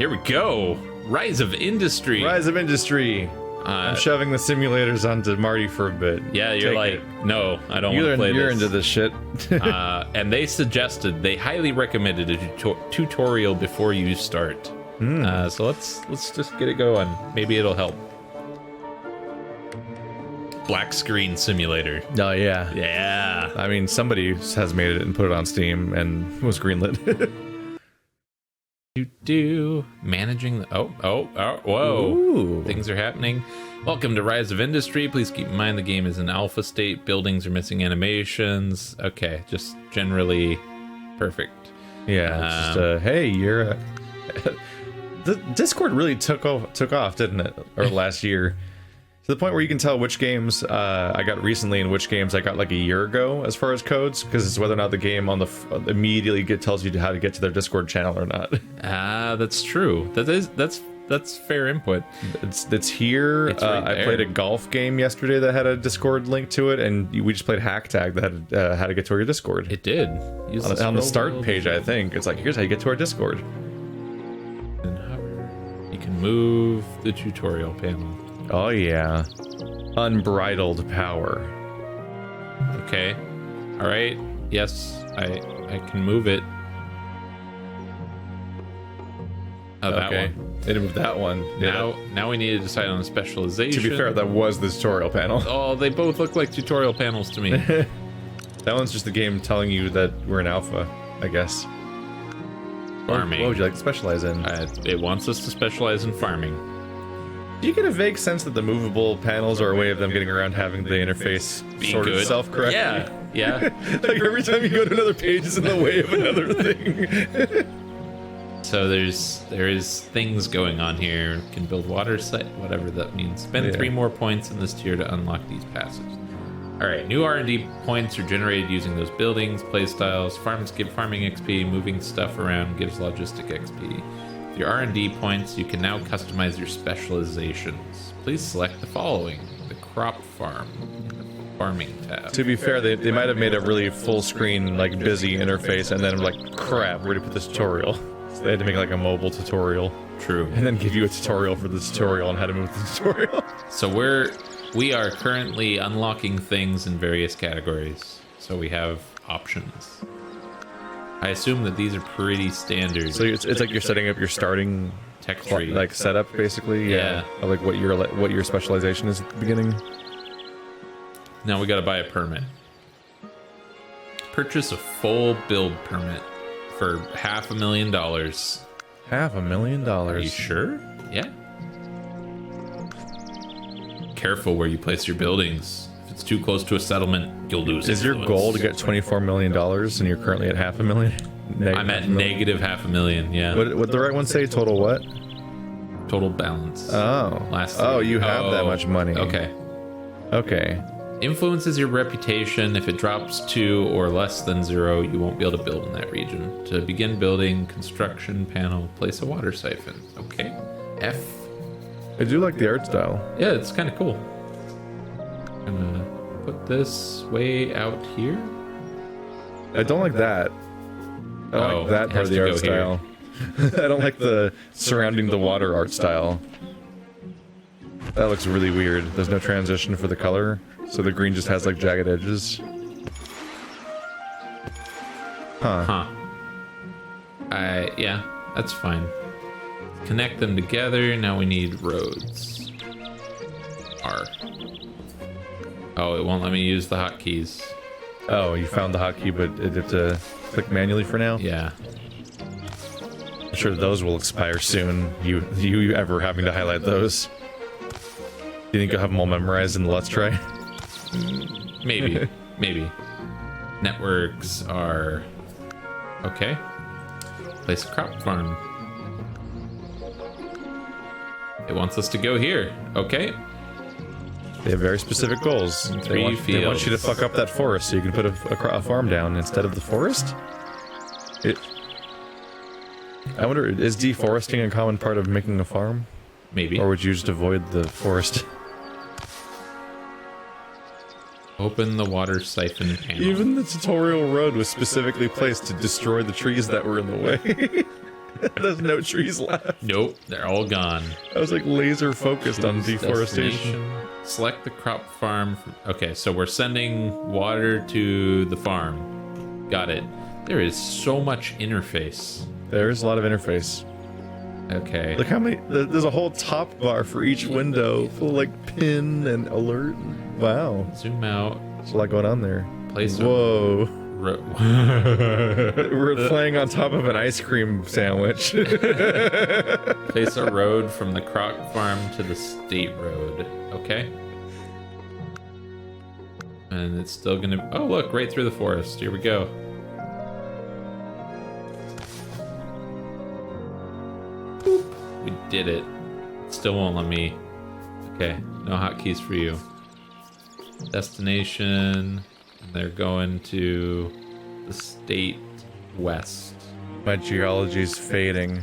Here we go. Rise of Industry. Rise of Industry. I'm shoving the simulators onto Marty for a bit. Yeah, you're Take like, it. no, I don't want to play You're this. into this shit. And they highly recommended a tutorial before you start. So let's just get it going. Maybe it'll help. Black screen simulator. Oh, yeah. Yeah. I mean, somebody has made it and put it on Steam and was greenlit. Managing the whoa. Ooh. Things are happening. Welcome to Rise of Industry. Please keep in mind the game is in alpha state. Buildings are missing animations. Okay, just generally perfect. Yeah, it's just hey, you're the Discord really took off, didn't it? Or last year. To the point where you can tell which games I got recently and which games I got like a year ago as far as codes, because it's whether or not the game on the immediately tells you how to get to their Discord channel or not. That's true. That's fair input. It's here. It's right I there. played a golf game yesterday that had a Discord link to it, and we just played Hack Tag that had how to get to your Discord. It did. Use On the scroll start wheel. page, I think it's like, here's how you get to our Discord. And hover. You can move the tutorial panel. Oh yeah, unbridled power. Okay. All right. Yes, I can move it. Oh, that Okay. one. They didn't move that one. Now we need to decide on a specialization. To be fair, that was the tutorial panel. Oh, they both look like tutorial panels to me. That one's just the game telling you that we're in alpha, I guess. Farming. What would you like to specialize in? It wants us to specialize in farming. Do you get a vague sense that the movable panels are a way of them getting around having the interface Being sort good. of self-correct? Yeah. Like every time you go to another page, it's in the way of another thing. So there is things going on here. Can build water site, whatever that means. Spend 3 more points in this tier to unlock these passes. All right, new R&D points are generated using those buildings, playstyles. Farms give farming XP. Moving stuff around gives logistic XP. With your R&D points, you can now customize your specializations. Please select the following: the crop farm in the farming tab. To be fair, they might have made a really full screen, like busy interface, and then like, crap, where to put this tutorial? So they had to make like a mobile tutorial, True. and then give you a tutorial for the tutorial on how to move the tutorial. So we are currently unlocking things in various categories. So we have options. I assume that these are pretty standard. So it's like you're setting up your starting tech tree. like setup, basically. Yeah. Or like what your specialization is at the beginning. Now we gotta buy a permit. Purchase a full build permit for $500,000. $500,000. Are you sure? Yeah. Careful where you place your buildings. If it's too close to a settlement, you'll lose. Is your influence. goal to get $24 million, and you're currently at $500,000? I'm at negative $500,000. Yeah. What the right one say? Total what? Total balance. Oh. Last Oh, three. you have that much money. Okay. Okay. Influences your reputation. If it drops to or less than 0, you won't be able to build in that region. To begin building, construction panel, place a water siphon. Okay. F. I do like the art style. Yeah, it's kind of cool. I'm gonna put this way out here. I don't like that. I don't like that it part has of the to art go style. I don't like the surrounding the water art style. That looks really weird. There's no transition for the color, so the green just has like jagged edges. Huh. Yeah, that's fine. Connect them together. Now we need roads. R. Oh, it won't let me use the hotkeys. Oh, you found the hotkey, but you have to click manually for now? Yeah. I'm sure those will expire soon. You ever having to highlight those? Do you think you'll have them all memorized in the Let's Try? Maybe. Maybe. Networks are... Okay. Place a crop farm. It wants us to go here. Okay. They have very specific goals. They want you to fuck up that forest so you can put a farm down instead of the forest? I wonder, is deforesting a common part of making a farm? Maybe. Or would you just avoid the forest? Open the water siphon panel. Even the tutorial road was specifically placed to destroy the trees that were in the way. There's no trees left. Nope, they're all gone. I was like laser focused on deforestation. Destination. Select the crop farm. Okay, so we're sending water to the farm. Got it. There is so much interface. There's a lot of interface. Okay. Look how many. There's a whole top bar for each window, full of like pin and alert. Wow. Zoom out. There's a lot going on there. Place. Whoa. We're playing on top of an ice cream sandwich. Place a road from the croc farm to the state road. Okay. And it's still gonna. Oh, look, right through the forest. Here we go. Boop. We did it. Still won't let me. Okay, no hotkeys for you. Destination. And they're going to the state west. My geology's fading.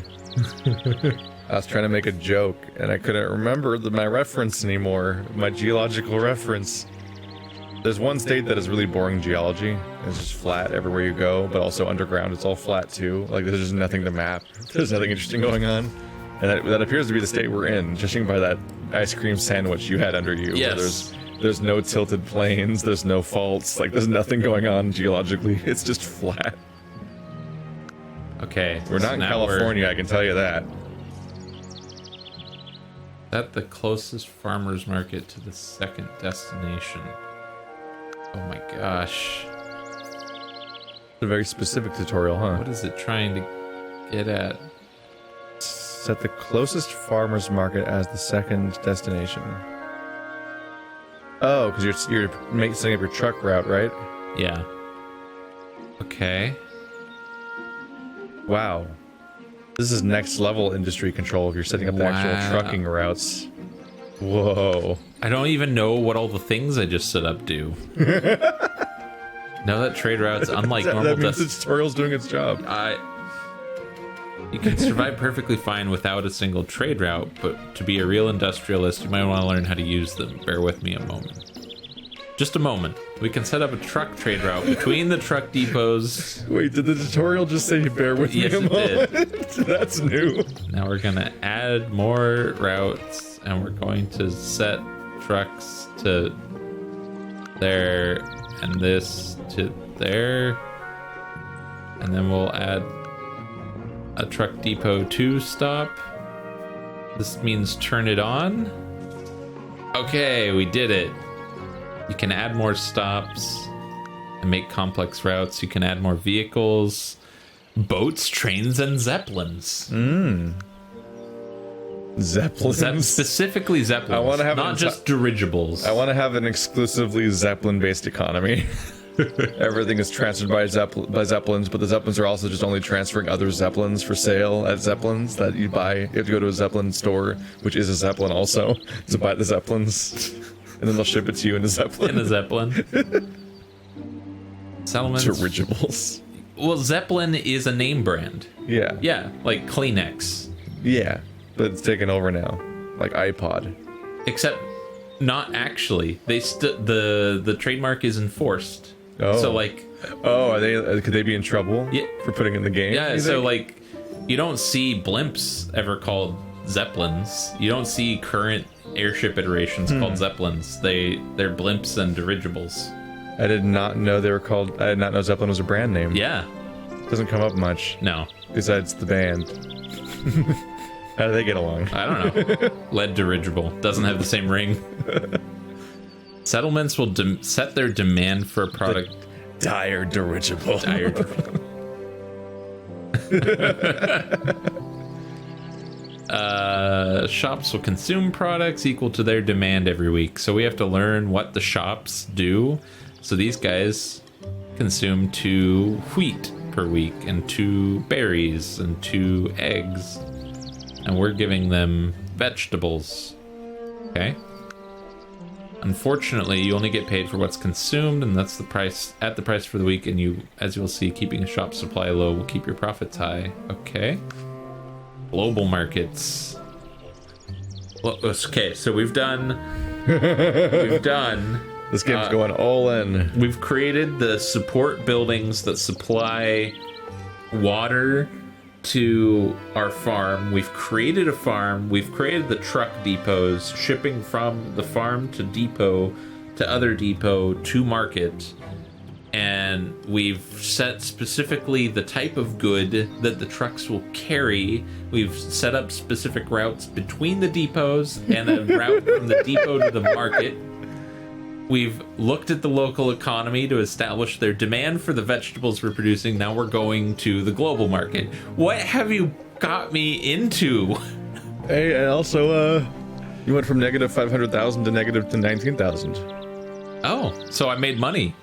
I was trying to make a joke, and I couldn't remember my reference anymore. My geological reference. There's one state that is really boring geology. It's just flat everywhere you go, but also underground it's all flat too. Like there's just nothing to map. There's nothing interesting going on. And that appears to be the state we're in, judging by that ice cream sandwich you had under you. Yes. Where there's no tilted plains, there's no faults, like there's nothing going on geologically. It's just flat. Okay. We're not in California, I can tell you that. At the closest farmer's market to the second destination. Oh my gosh. It's a very specific tutorial, huh? What is it trying to get at? Set the closest farmer's market as the second destination. Oh, because you're setting up your truck route, right? Yeah. Okay. Wow. This is next level industry control if you're setting up the actual trucking routes. Whoa. I don't even know what all the things I just set up do. Now that trade routes, unlike normal... That means the tutorial's doing its job. You can survive perfectly fine without a single trade route, but to be a real industrialist, you might want to learn how to use them. Bear with me a moment. Just a moment. We can set up a truck trade route between the truck depots. Wait, did the tutorial just say bear with me a moment? That's new. Now we're going to add more routes, and we're going to set trucks to there, and this to there. And then we'll add a truck depot 2 stop. This means turn it on. Okay, we did it. You can add more stops and make complex routes. You can add more vehicles, boats, trains, and zeppelins. Zeppelins? Specifically zeppelins. I want to have not just dirigibles. I want to have an exclusively zeppelin-based economy. Everything is transferred by zeppelins, but the zeppelins are also just only transferring other zeppelins for sale at zeppelins that you buy. You have to go to a zeppelin store, which is a zeppelin also, to buy the zeppelins. And then they'll ship it to you in a zeppelin. In a zeppelin. Settlements. Dirigibles. Well, Zeppelin is a name brand. Yeah. Yeah, like Kleenex. Yeah, but it's taken over now. Like iPod. Except, not actually. The trademark is enforced. Oh. So like. Oh, could they be in trouble? Yeah. For putting in the game? Yeah. So like, you don't see blimps ever called Zeppelins. You don't see current airship iterations called Zeppelins. They're blimps and dirigibles. I did not know they were called. I did not know Zeppelin was a brand name. Yeah. Doesn't come up much. No. Besides the band. How do they get along? I don't know. Lead dirigible. Doesn't have the same ring. Settlements will set their demand for a product. Dire dirigible. Dire dirigible. Shops will consume products equal to their demand every week. So we have to learn what the shops do. So these guys consume 2 wheat per week and 2 berries and 2 eggs. And we're giving them vegetables. Okay. Unfortunately, you only get paid for what's consumed, and that's the price at the price for the week. And you, as you'll see, keeping a shop supply low will keep your profits high. Okay. Global markets. Well, okay, so we've done. This game's going all in. We've created the support buildings that supply water to our farm. We've created a farm. We've created the truck depots, shipping from the farm to depot to other depot to market. And we've set specifically the type of good that the trucks will carry. We've set up specific routes between the depots and a route from the depot to the market. We've looked at the local economy to establish their demand for the vegetables we're producing. Now we're going to the global market. What have you got me into? Hey, and also, you went from negative 500,000 to negative to 19,000. Oh, so I made money.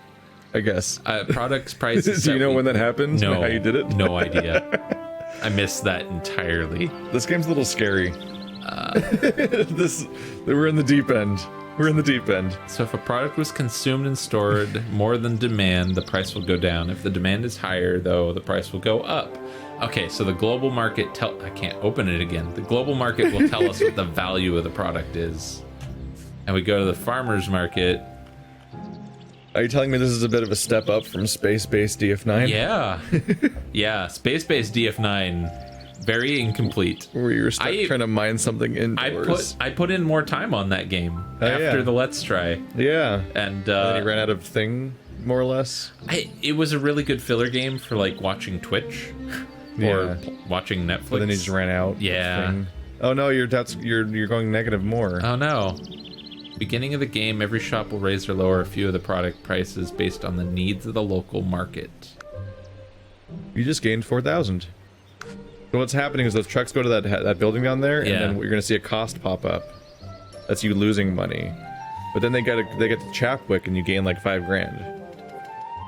I guess. Products prices. Do you know when that happened? No. How you did it? No idea. I missed that entirely. This game's a little scary. We're in the deep end. We're in the deep end. So if a product was consumed and stored more than demand, the price will go down. If the demand is higher, though, the price will go up. Okay, so the global market I can't open it again. The global market will tell us what the value of the product is. And we go to the farmer's market. Are you telling me this is a bit of a step up from space-based DF9? Yeah. Yeah, space-based DF9. Very incomplete. Where you're trying to mine something indoors. I put in more time on that game after the Let's Try. Yeah. And then you ran out of thing, more or less. It was a really good filler game for like watching Twitch or watching Netflix. But then you just ran out. Yeah. Oh no, you're going negative more. Oh no. Beginning of the game, every shop will raise or lower a few of the product prices based on the needs of the local market. You just gained 4,000. So what's happening is those trucks go to that building down there, and then you're gonna see a cost pop up. That's you losing money. But then they get to Chapwick, and you gain like 5 grand.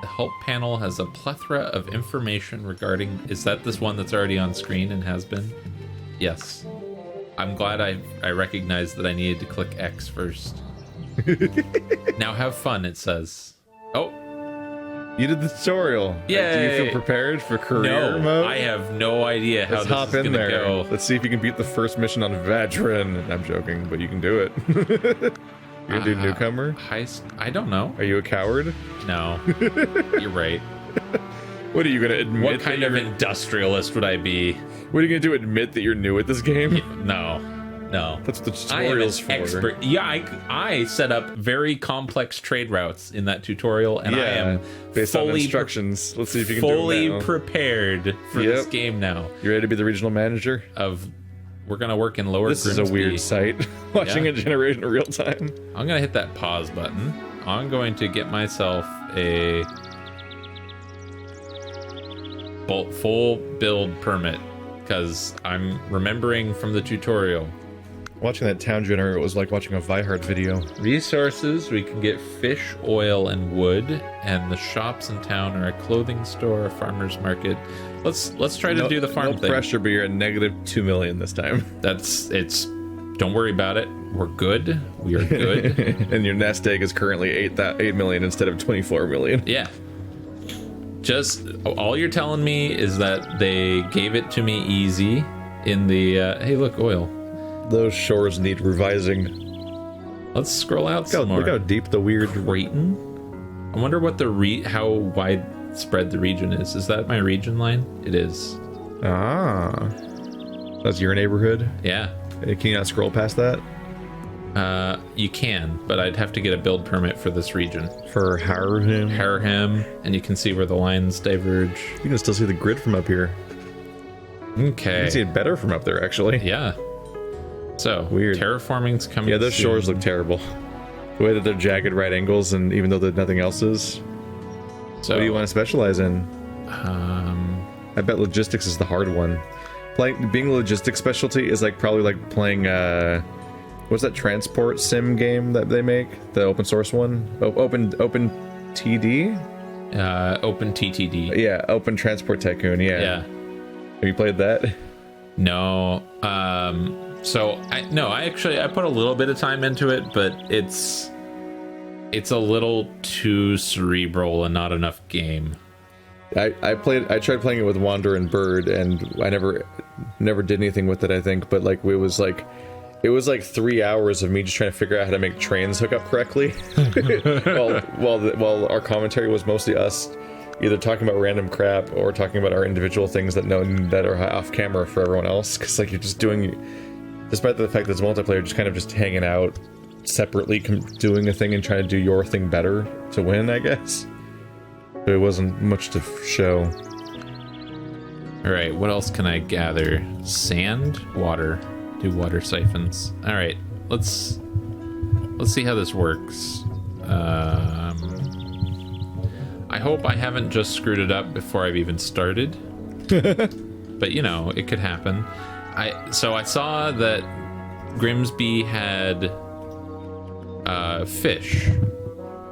The help panel has a plethora of information regarding. Is that this one that's already on screen and has been? Yes. I'm glad I recognized that I needed to click X first. Now have fun, it says. Oh. You did the tutorial. Yeah. Do you feel prepared for career mode? I have no idea how this is gonna go. Let's see if you can beat the first mission on Veteran. I'm joking, but you can do it. You're gonna do newcomer? I don't know. Are you a coward? No. You're right. What are you gonna admit? What kind of industrialist would I be? What are you gonna do? Admit that you're new at this game? Yeah, no. That's what the tutorial's for. Expert. Yeah, I set up very complex trade routes in that tutorial, and I am based on instructions. Let's see if you can do it now. Fully prepared for this game now. You ready to be the regional manager? We're gonna work in Lower This Grimsby. is a weird sight. Watching a generation in real time. I'm gonna hit that pause button. I'm going to get myself a full build permit because I'm remembering from the tutorial. Watching that town generator was like watching a Vihard video. Resources, we can get fish, oil, and wood, and the shops in town are a clothing store, a farmer's market. Let's try to do the farm thing. No pressure, but you're at negative 2 million this time. Don't worry about it. We're good. We are good. And your nest egg is currently 8 million instead of 24 million. Yeah. Just all you're telling me is that they gave it to me easy in the hey, look, oil. Those shores need revising. Let's scroll out some more. Look how deep the weird Creighton. I wonder what how widespread the region is. Is that my region line? It is. Ah, that's your neighborhood. Yeah. Can you not scroll past that? You can, but I'd have to get a build permit for this region. For Harham, and you can see where the lines diverge. You can still see the grid from up here. Okay. You can see it better from up there, actually. Yeah. So, weird. Terraforming's coming. Yeah, those shores look terrible. The way that they're jagged right angles, and even though nothing else is. So, what do you want to specialize in? I bet logistics is the hard one. Being a logistics specialty is probably like playing what's that transport sim game that they make? The open source one? Open TD? Open TTD. Yeah, Open Transport Tycoon, yeah. Have you played that? No. I put a little bit of time into it, but it's a little too cerebral and not enough game. I tried playing it with Wander and Bird, and I never did anything with it, I think, but it was like 3 hours of me just trying to figure out how to make trains hook up correctly while our commentary was mostly us either talking about random crap or talking about our individual things that are off camera for everyone else. Because like you're just doing, despite the fact that it's multiplayer, just kind of just hanging out separately, doing a thing and trying to do your thing better to win, I guess. So it wasn't much to show. All right, what else can I gather? Sand, water, do water siphons. All right, let's see how this works. I hope I haven't just screwed it up before I've even started. But you know, it could happen. So I saw that Grimsby had fish.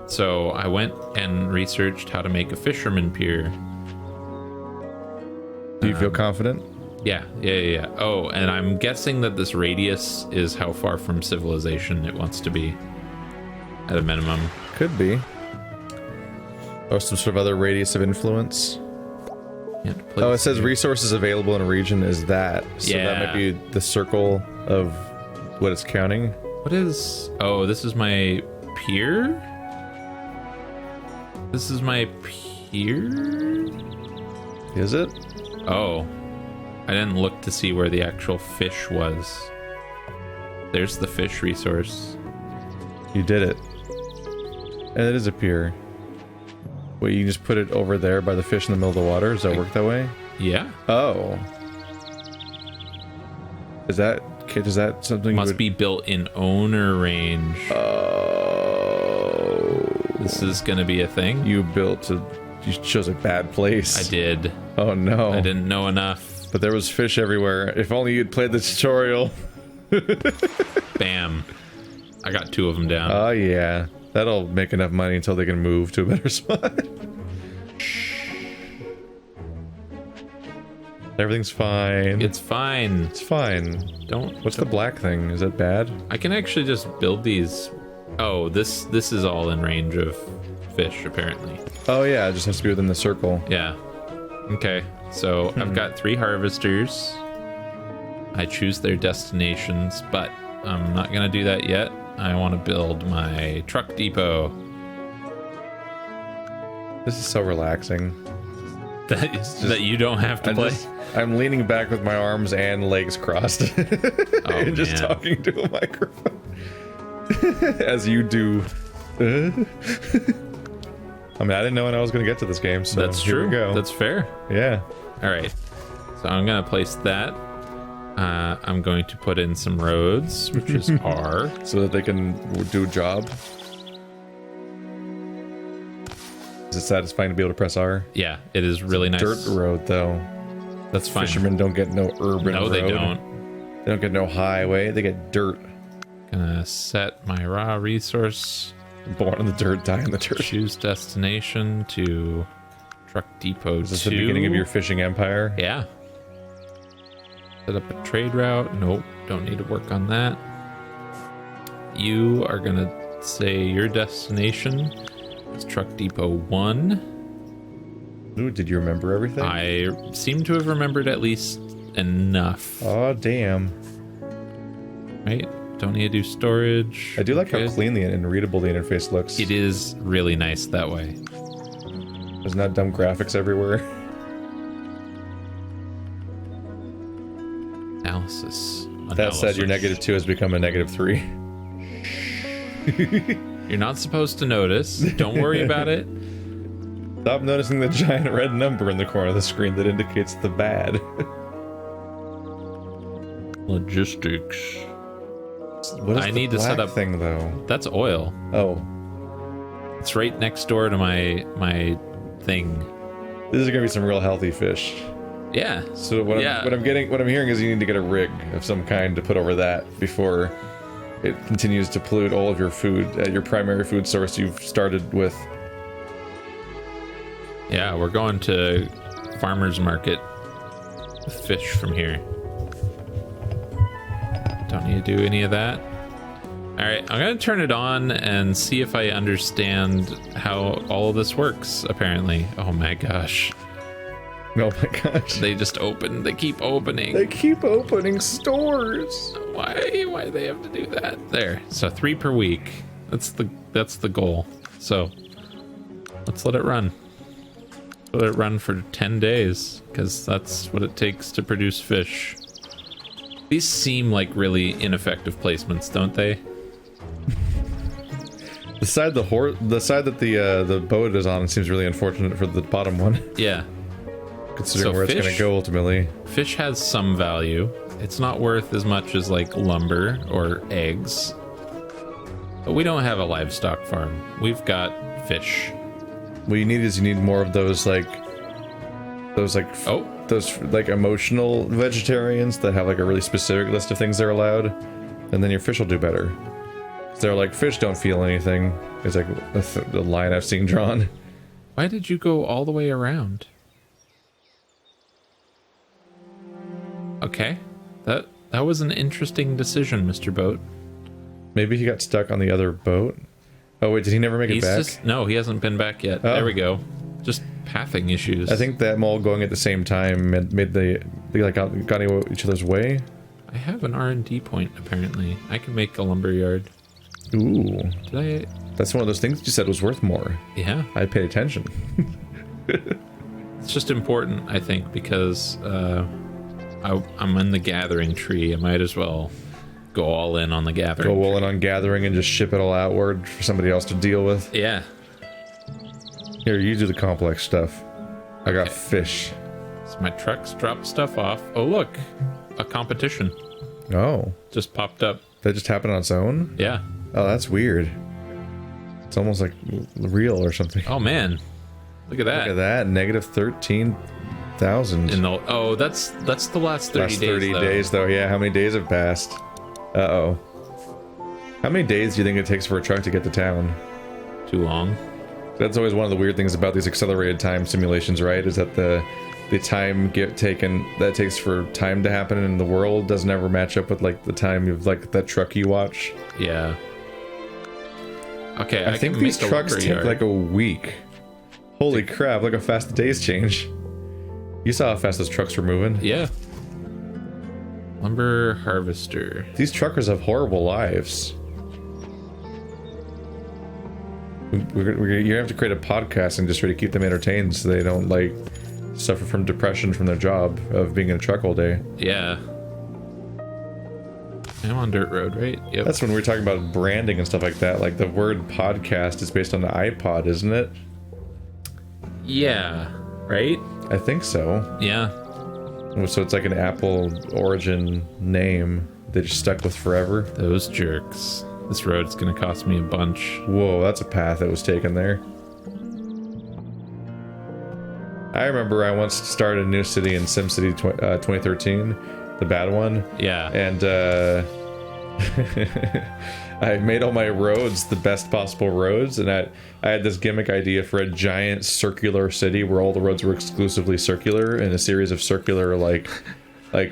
So I went and researched how to make a fisherman pier. Do you feel confident? Yeah. Oh, and I'm guessing that this radius is how far from civilization it wants to be, at a minimum. Could be. Or some sort of other radius of influence. Oh, it says resources available in a region is that. So that might be the circle of what it's counting. What is... Oh, this is my pier? This is my pier? Is it? Oh. I didn't look to see where the actual fish was. There's the fish resource. You did it. And it is a pier. Wait, you just put it over there by the fish in the middle of the water? Does that work that way? Yeah. Oh. Is that something Must be built in owner range. Oh. This is gonna be a thing? You chose a bad place. I did. Oh no. I didn't know enough. But there was fish everywhere. If only you'd played the tutorial. Bam. I got 2 of them down. Oh yeah. That'll make enough money until they can move to a better spot. Everything's fine. It's fine. It's fine. What's the black thing? Is that bad? I can actually just build these. Oh, this is all in range of fish, apparently. Oh yeah, it just has to be within the circle. Yeah. Okay. So I've got 3 harvesters. I choose their destinations, but I'm not gonna do that yet. I want to build my truck depot. This is so relaxing. That you don't have to play. I'm leaning back with my arms and legs crossed. And just talking to a microphone. As you do. I mean, I didn't know when I was going to get to this game, so that's here true. we go. That's fair. Yeah. All right. So I'm going to place that. I'm going to put in some roads, which is R. So that they can do a job. Is it satisfying to be able to press R? Yeah, it is really nice. Dirt road, though. That's fine. Fishermen don't get no urban road. No, they don't. They don't get no highway. They get dirt. Gonna set my raw resource. Born in the dirt, die in the dirt. Choose destination to truck depot. Is this the beginning of your fishing empire? Yeah. Set up a trade route. Nope, don't need to work on that. You are gonna say your destination is truck depot 1. Ooh, did you remember everything? I seem to have remembered at least enough. Oh, damn. Right? Don't need to do storage. I do like how clean and readable the interface looks. It is really nice that way. There's not dumb graphics everywhere. Analysis. That said, your -2 has become a -3. You're not supposed to notice. Don't worry about it. Stop noticing the giant red number in the corner of the screen that indicates the bad. Logistics. What is I the need to set black up thing though? That's oil. Oh, It's right next door to my thing. this is gonna be some real healthy fish. Yeah. So what I'm hearing is you need to get a rig of some kind to put over that before it continues to pollute all of your food, your primary food source you've started with. Yeah, we're going to farmer's market with fish from here. Don't need to do any of that. All right, I'm gonna turn it on and see if I understand how all of this works, apparently. Oh my gosh. Oh my gosh. They just open, they keep opening. They keep opening stores. Why do they have to do that? There, so 3 per week. That's the goal. So let's let it run. let it run for 10 days, because that's what it takes to produce fish. These seem like really ineffective placements, don't they? The side that the boat is on seems really unfortunate for the bottom one. Yeah. Considering So where it's going to go ultimately. Fish has some value. It's not worth as much as like lumber or eggs. But we don't have a livestock farm. We've got fish. What you need more of those those emotional vegetarians that have like a really specific list of things they're allowed, and then your fish will do better. 'Cause they're like, fish don't feel anything. It's like the line I've seen drawn. Why did you go all the way around? Okay. That was an interesting decision, Mr. Boat. Maybe he got stuck on the other boat. Oh wait, did he never make it back? No, he hasn't been back yet. Oh. There we go. Just pathing issues. I think them all going at the same time made they like got in each other's way. I have an R&D point, apparently. I can make a lumber yard. Ooh. Did I? That's one of those things you said was worth more. Yeah. I paid attention. It's just important, I think, because I'm in the gathering tree. I might as well go all in on the gathering. Go all in on gathering and just ship it all outward for somebody else to deal with. Yeah. Here, you do the complex stuff. I got fish. So my trucks drop stuff off. Oh, look. A competition Oh. just popped up. That just happened on its own? Yeah. Oh, that's weird. It's almost like real or something. Oh, man. Look at that. Look at that. Negative 13,000. That's the last 30 Last days. 30 days, though. Yeah, how many days have passed? Uh-oh. How many days do you think it takes for a truck to get to town? Too long. That's always one of the weird things about these accelerated time simulations, right? Is that the time that takes for time to happen in the world doesn't ever match up with like the time of like that truck you watch. Yeah. Okay, I think these trucks take like a week. Holy crap, look how fast the days change. You saw how fast those trucks were moving. Yeah. Lumber harvester. These truckers have horrible lives. You're gonna have to create a podcast and just try to keep them entertained so they don't like suffer from depression from their job of being in a truck all day. Yeah. I'm on dirt road, right? Yep. That's when we're talking about branding and stuff like that. Like the word podcast is based on the iPod, isn't it? Yeah. Right? I think so. Yeah. So it's like an Apple origin name they just stuck with forever. Those jerks. This road's gonna cost me a bunch. Whoa, that's a path that was taken there. I remember I once started a new city in SimCity 2013, the bad one. Yeah. And I made all my roads the best possible roads, and I had this gimmick idea for a giant circular city where all the roads were exclusively circular in a series of circular like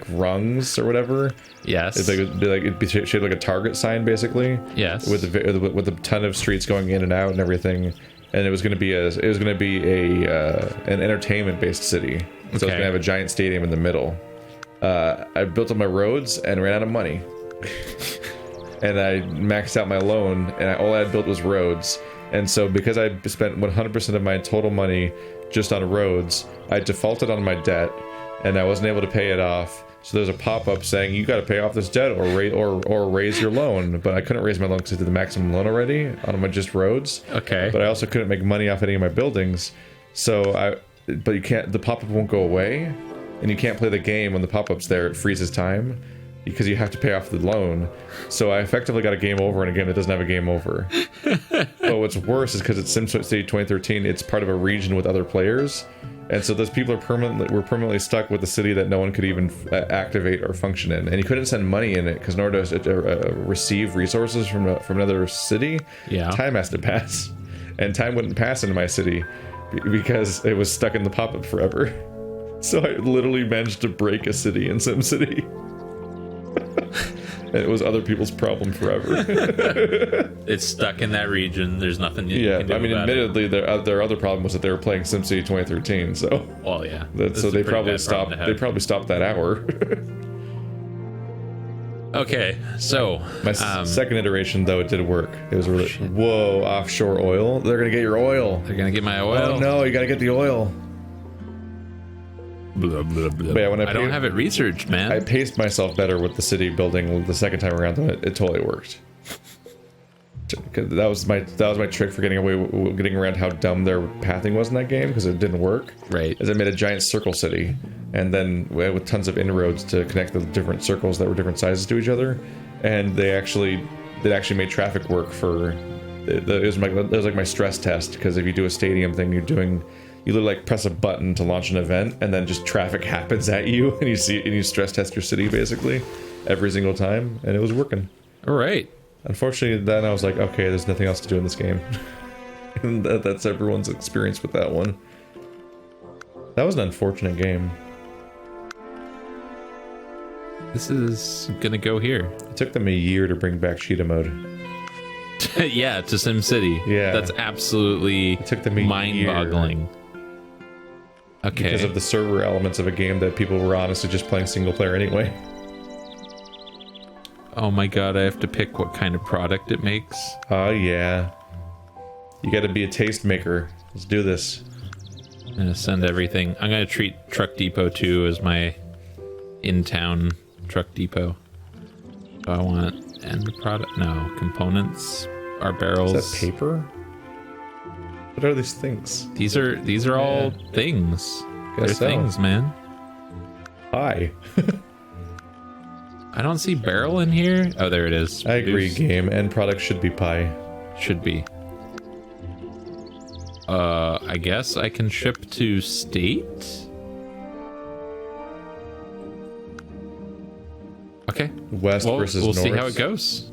rungs or whatever. Yes. It'd be shaped like a Target sign basically. Yes. With a ton of streets going in and out and everything. And it was going to be an entertainment based city. So it was going to have a giant stadium in the middle. I built up my roads and ran out of money. And I maxed out my loan, and all I had built was roads. And so because I spent 100% of my total money just on roads, I defaulted on my debt, and I wasn't able to pay it off. So there's a pop-up saying you got to pay off this debt or raise your loan. But I couldn't raise my loan because I did the maximum loan already on my just roads. Okay. But I also couldn't make money off any of my buildings. But you can't. The pop-up won't go away, and you can't play the game when the pop-up's there. It freezes time because you have to pay off the loan. So I effectively got a game over in a game that doesn't have a game over. But what's worse is because it's SimCity 2013, it's part of a region with other players. And so those people were permanently stuck with a city that no one could even activate or function in. And you couldn't send money in it because in order to receive resources from another city, time has to pass. And time wouldn't pass into my city because it was stuck in the pop-up forever. So I literally managed to break a city in SimCity. And it was other people's problem forever. It's stuck in that region. There's nothing you can do. I mean, admittedly, their other problem was that they were playing SimCity 2013. So, well, yeah. So they probably stopped. They probably stopped that hour. Okay, so my second iteration, though, it did work. It was really whoa, offshore oil. They're gonna get your oil. They're gonna get my oil. Oh no, you gotta get the oil. Blah, blah, blah. But yeah, when I don't have it researched, man. I paced myself better with the city building the second time around, and it totally worked. That was my trick for getting around how dumb their pathing was in that game, because it didn't work. Right. Is I made a giant circle city, and then with tons of inroads to connect the different circles that were different sizes to each other, and they actually made traffic work for. It was like my stress test, because if you do a stadium thing, you literally like press a button to launch an event, and then just traffic happens at you, and you stress test your city basically every single time, and it was working. All right. Unfortunately, then I was like, okay, there's nothing else to do in this game. And that's everyone's experience with that one. That was an unfortunate game. This is gonna go here. It took them a year to bring back cheetah mode. Yeah, to SimCity. Yeah. That's absolutely It took them a mind-boggling. Okay. Because of the server elements of a game that people were honestly just playing single player anyway. Oh my god, I have to pick what kind of product it makes. Oh yeah. You gotta be a taste maker. Let's do this. I'm gonna send everything. I'm gonna treat Truck Depot 2 as my in-town Truck Depot. Do I want end product? No. Components are barrels. Is that paper? What are these things? These are all things. They're Guess so. things, man. Hi. I don't see barrel in here. Oh, there it is. I agree, Produce. game. End product should be pie. Should be. I guess I can ship to state? Okay. West versus we'll north. see how it goes.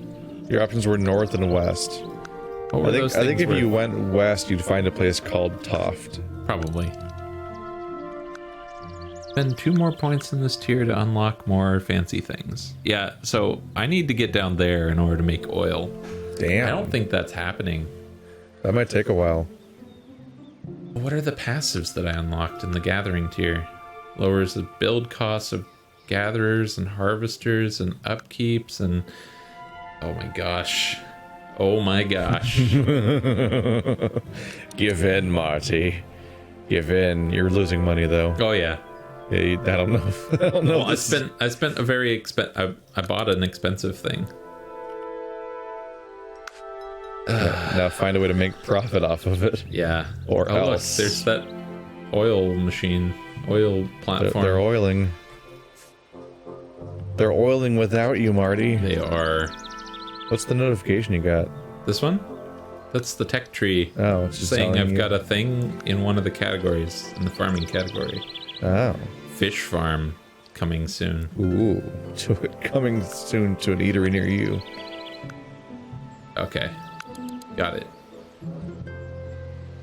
Your options were north and west. What were I those think things if worth? you went west, you'd find a place called Toft. Probably. Spend 2 more points in this tier to unlock more fancy things. Yeah, so I need to get down there in order to make oil. Damn. I don't think that's happening. That might take a while. What are the passives that I unlocked in the gathering tier? Lowers the build costs of gatherers and harvesters and upkeeps and... Oh my gosh. Oh my gosh. Give in, Marty. Give in. You're losing money, though. Oh yeah. I don't know. I don't know. Well, I spent a very I bought an expensive thing. Now find a way to make profit off of it. Yeah. Or look, else. there's that oil machine, oil platform. They're oiling. They're oiling without you, Marty. They are. What's the notification you got? This one? That's the tech tree. Oh, it's just saying telling I've you. got a thing in one of the categories, in the farming category. Oh. Fish farm coming soon. Ooh. Coming soon to an eatery near you. Okay. Got it.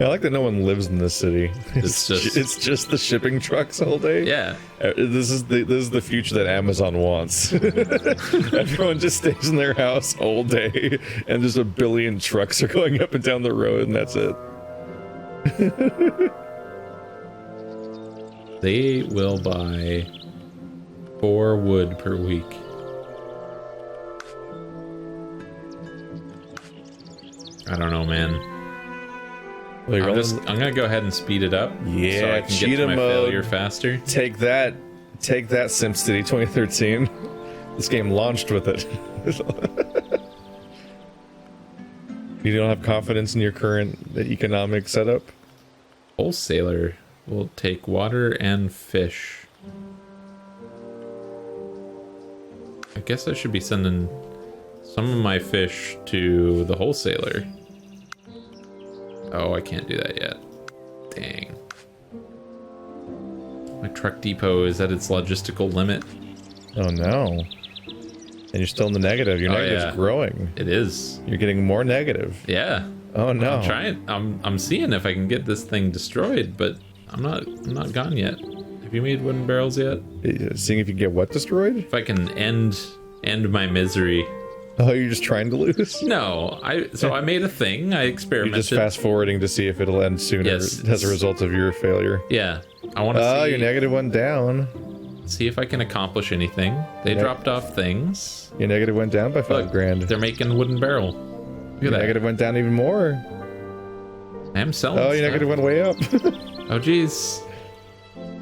I like that no one lives in this city. It's just- it's just the shipping trucks all day. Yeah. This is the future that Amazon wants. Everyone just stays in their house all day, and there's a billion trucks are going up and down the road, and that's it. They will buy 4 wood per week. I don't know, man. Well, you're I'm gonna go ahead and speed it up. Yeah, so I can get cheetah to my mode. failure faster. Take that, SimCity 2013. This game launched with it. You don't have confidence in your current economic setup? Wholesaler will take water and fish. I guess I should be sending some of my fish to the wholesaler. Oh, I can't do that yet. Dang. My truck depot is at its logistical limit. Oh no. And you're still in the negative. Your Oh, negative's yeah. growing. It is. You're getting more negative. Yeah. Oh no. I'm trying. I'm seeing if I can get this thing destroyed, but I'm not gone yet. Have you made wooden barrels yet? Seeing if you can get what destroyed? If I can end my misery. Oh, you're just trying to lose? No, I made a thing. I You're experimented. just fast forwarding to see if it'll end sooner Yes. as a result of your failure. Yeah, I want to Oh, see. your negative went down. See if I can accomplish anything. They Yeah. dropped off things. Your negative went down by 5 Look, grand. they're making wooden barrel. Look at Your that. negative went down even more. I am selling. Oh, your stuff. negative went way up. Oh, jeez.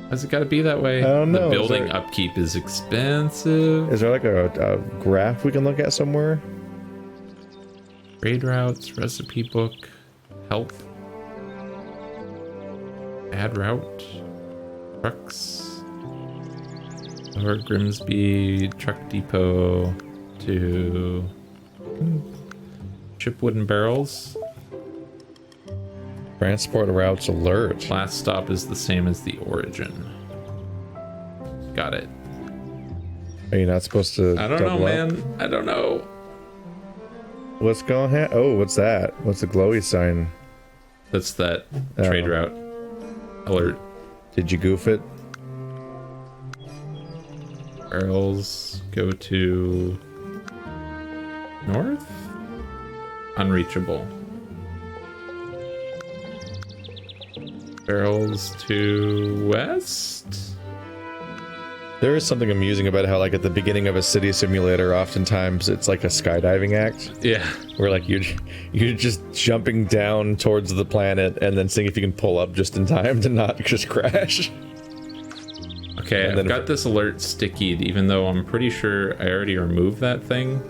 Why's it got to be that way? I don't know. The building upkeep is expensive. Is there like a graph we can look at somewhere? Trade routes, recipe book, help. Add route. Trucks. Or Grimsby Truck Depot to ship wooden barrels. Transport routes alert. Last stop is the same as the origin. Got it. Are you not supposed to? I don't know, double up? man. I don't know. What's going on? Oh, what's that? What's the glowy sign? That's that trade route alert. Did you goof it? Barrels go to north? Unreachable. Barrels to west? There is something amusing about how, like, at the beginning of a city simulator, oftentimes it's like a skydiving act. Yeah. Where, like, you're just jumping down towards the planet and then seeing if you can pull up just in time to not just crash. Okay, And I've got this alert stickied, even though I'm pretty sure I already removed that thing.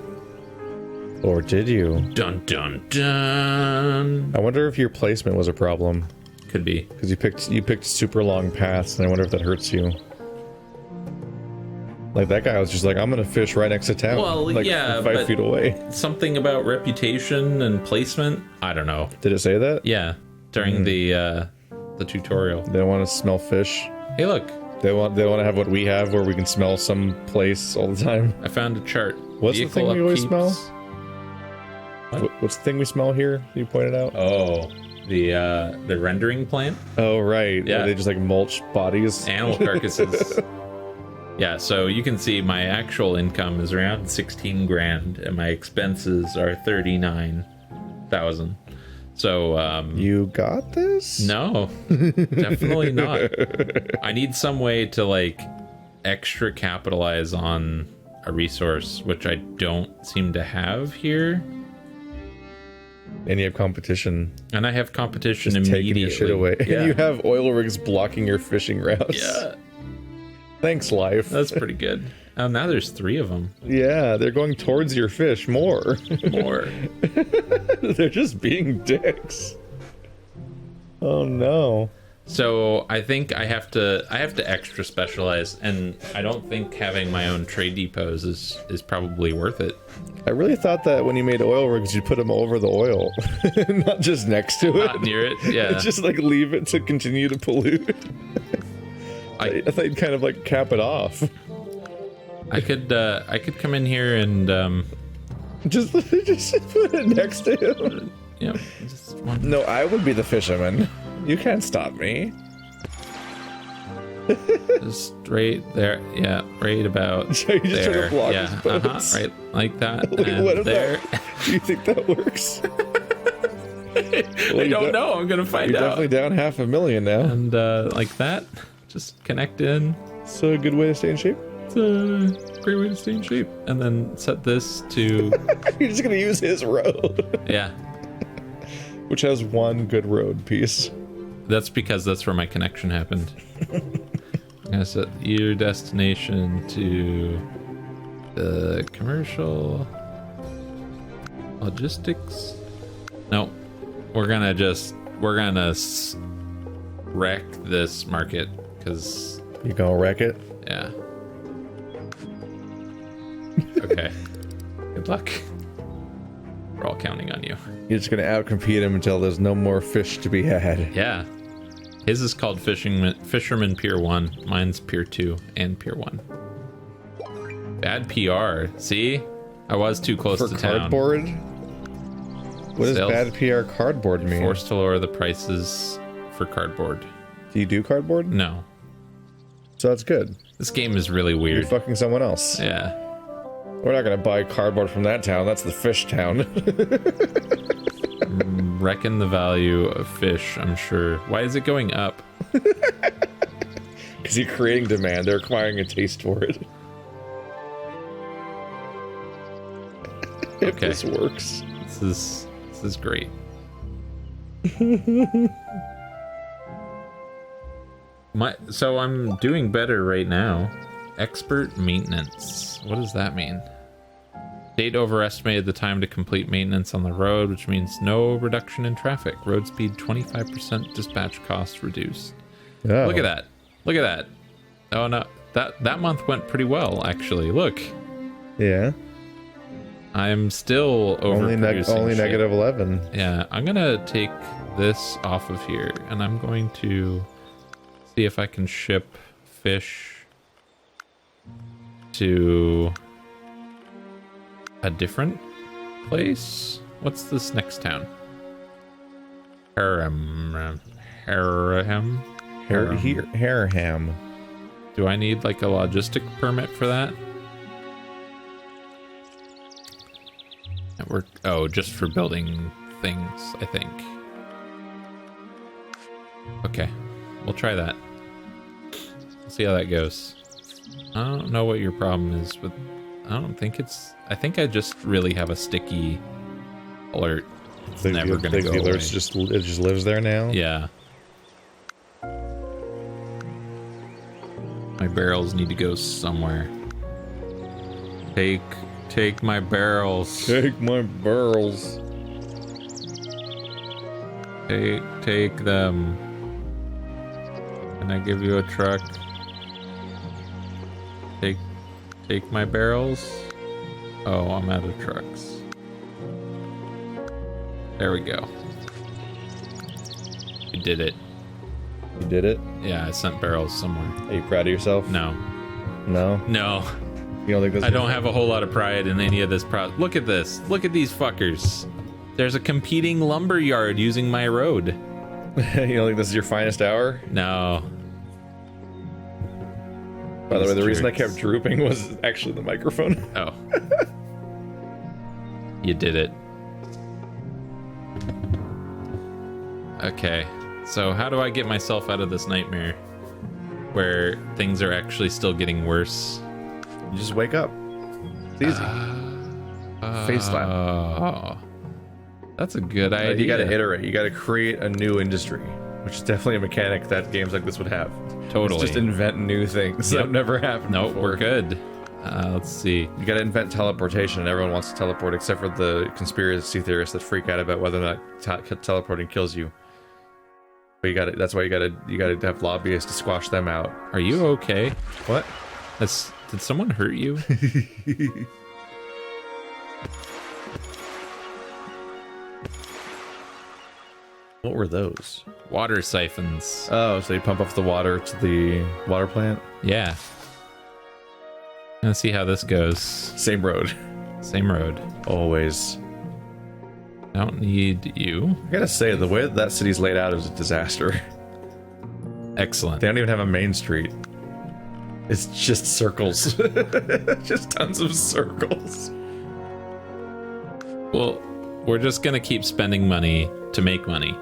Or did you? Dun dun dun. I wonder if your placement was a problem. Could be. Because you picked super long paths, and I wonder if that hurts you. Like, that guy was just like, I'm gonna fish right next to town. Well, like, yeah, 5 feet away. Something about reputation and placement? I don't know. Did it say that? Yeah, during the tutorial. They want to smell fish. Hey, look. They want to have what we have, where we can smell some place all the time. I found a chart. What's the thing we always smell? What? What's the thing we smell here? You pointed out. Oh, the rendering plant. Oh right. Yeah. Where they just like mulch bodies. Animal carcasses. Yeah, so you can see my actual income is around 16 grand, and my expenses are 39,000. So you got this? No, definitely not. I need some way to like extra capitalize on a resource, which I don't seem to have here. And you have competition. And I have competition just immediately. taking your shit away. Yeah. And you have oil rigs blocking your fishing routes. Yeah. Thanks, life. That's pretty good. Oh, now there's 3 of them. Yeah, they're going towards your fish more. More. They're just being dicks. Oh no. So I think I have to extra specialize, and I don't think having my own trade depots is probably worth it. I really thought that when you made oil rigs, you'd put them over the oil, not just next to it. Not near it, yeah. Just like leave it to continue to pollute. I thought you'd kind of like cap it off. I could come in here and just put it next to him. Yeah, just one. No, I would be the fisherman. You can't stop me. Just right there, yeah, right about So you just there. try to block Yeah, his boats. right like that. Wait, And what there. Do you think that works? I don't know. I'm gonna find You're out. definitely down $500,000 now. And like that, just connect in. So a good way to stay in shape. It's a great way to stay in shape. And then set this to You're just gonna use his road, yeah. which has one good road piece. That's because that's where my connection happened. I'm gonna set your destination to the commercial logistics. No, we're gonna wreck this market because You gonna wreck it? yeah. Okay. Good luck. We're all counting on you. You're just gonna outcompete him until there's no more fish to be had. Yeah. His is called Fisherman Pier 1. Mine's Pier 2 and Pier 1. Bad PR. See? I was too close For to town. cardboard? What does Sales- bad PR cardboard mean? Forced to lower the prices for cardboard. Do you do cardboard? No. So that's good. This game is really You're weird. fucking someone else. Yeah. We're not gonna buy cardboard from that town. That's the fish town. Reckon the value of fish, I'm sure. Why is it going up? Because you're creating demand. They're acquiring a taste for it. If Okay. this works. This is great. So I'm doing better right now. Expert maintenance. What does that mean? State overestimated the time to complete maintenance on the road, which means no reduction in traffic. Road speed 25%, dispatch costs reduced. Oh. Look at that. Look at that. Oh no, that month went pretty well actually. Look. Yeah. I'm still only negative 11. Yeah, I'm gonna take this off of here, and I'm going to see if I can ship fish to a different place. What's this next town? Haraham. Do I need like a logistic permit for that? Oh, just for building things, I think. Okay, we'll try that. See how that goes. I don't know what your problem is, but I don't think it's... I think I just really have a sticky alert. It's never gonna go away. It just lives there now? Yeah. My barrels need to go somewhere. Take my barrels. Take my barrels. Take them. Can I give you a truck? Take my barrels. Oh, I'm out of trucks. There we go. You did it. You did it? Yeah, I sent barrels somewhere. Are you proud of yourself? No. No? No. You don't think this? I don't have a whole lot of pride in any of this. Look at this. Look at these fuckers. There's a competing lumber yard using my road. You don't think this is your finest hour? No. By the way, the reason I kept drooping was actually the microphone. Oh. You did it. Okay. So how do I get myself out of this nightmare where things are actually still getting worse? You just wake up. It's easy. Face slap. Oh. That's a good idea. You gotta iterate. You gotta create a new industry, which is definitely a mechanic that games like this would have. Totally. It's just invent new things that never happened before. We're good. Let's see. You gotta invent teleportation, and everyone wants to teleport except for the conspiracy theorists that freak out about whether or not teleporting kills you. But that's why you gotta have lobbyists to squash them out. Are you okay? What? Did someone hurt you? What were those? Water siphons. Oh, so you pump off the water to the water plant? Yeah. Let's see how this goes. Same road. Same road. Always. Don't need you. I gotta say, the way that city's laid out is a disaster. Excellent. They don't even have a main street. It's just circles. Just tons of circles. Well, we're just gonna keep spending money to make money.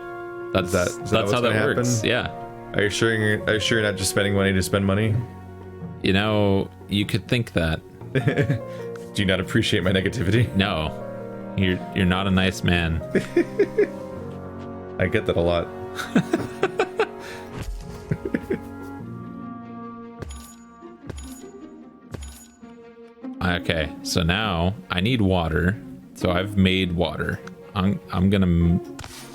That's how that works. Yeah. Are you sure you're not just spending money to spend money? You know, you could think that. Do you not appreciate my negativity? No. You're not a nice man. I get that a lot. Okay, so now I need water. So I've made water. I'm gonna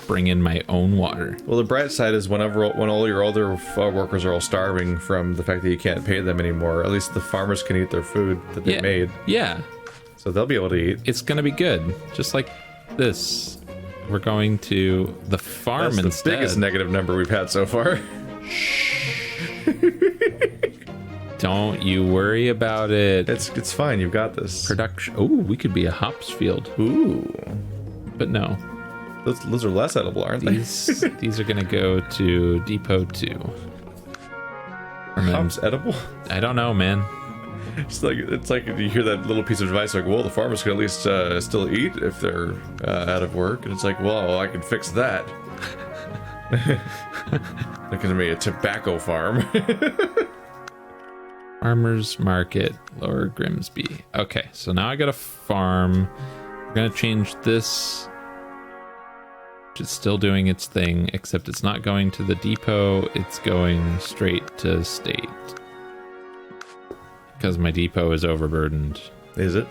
bring in my own water. Well, the bright side is when all your other workers are all starving from the fact that you can't pay them anymore, at least the farmers can eat their food that they made. Yeah. So they'll be able to eat. It's gonna be good. Just like this. We're going to the farm instead. That's the biggest negative number we've had so far. Don't you worry about it. It's fine. You've got this. Production. Oh, we could be a hops field. Ooh. But no. Those are less edible, aren't they? These are going to go to Depot 2. Hops edible? I don't know, man. It's like you hear that little piece of advice like, well, the farmers can at least still eat if they're out of work. And it's like, well, I can fix that. They're going to be a tobacco farm. Farmers Market, Lower Grimsby. Okay, so now I got a farm. We're gonna change this which is still doing its thing, except it's not going to the depot, it's going straight to state. Because my depot is overburdened. Is it?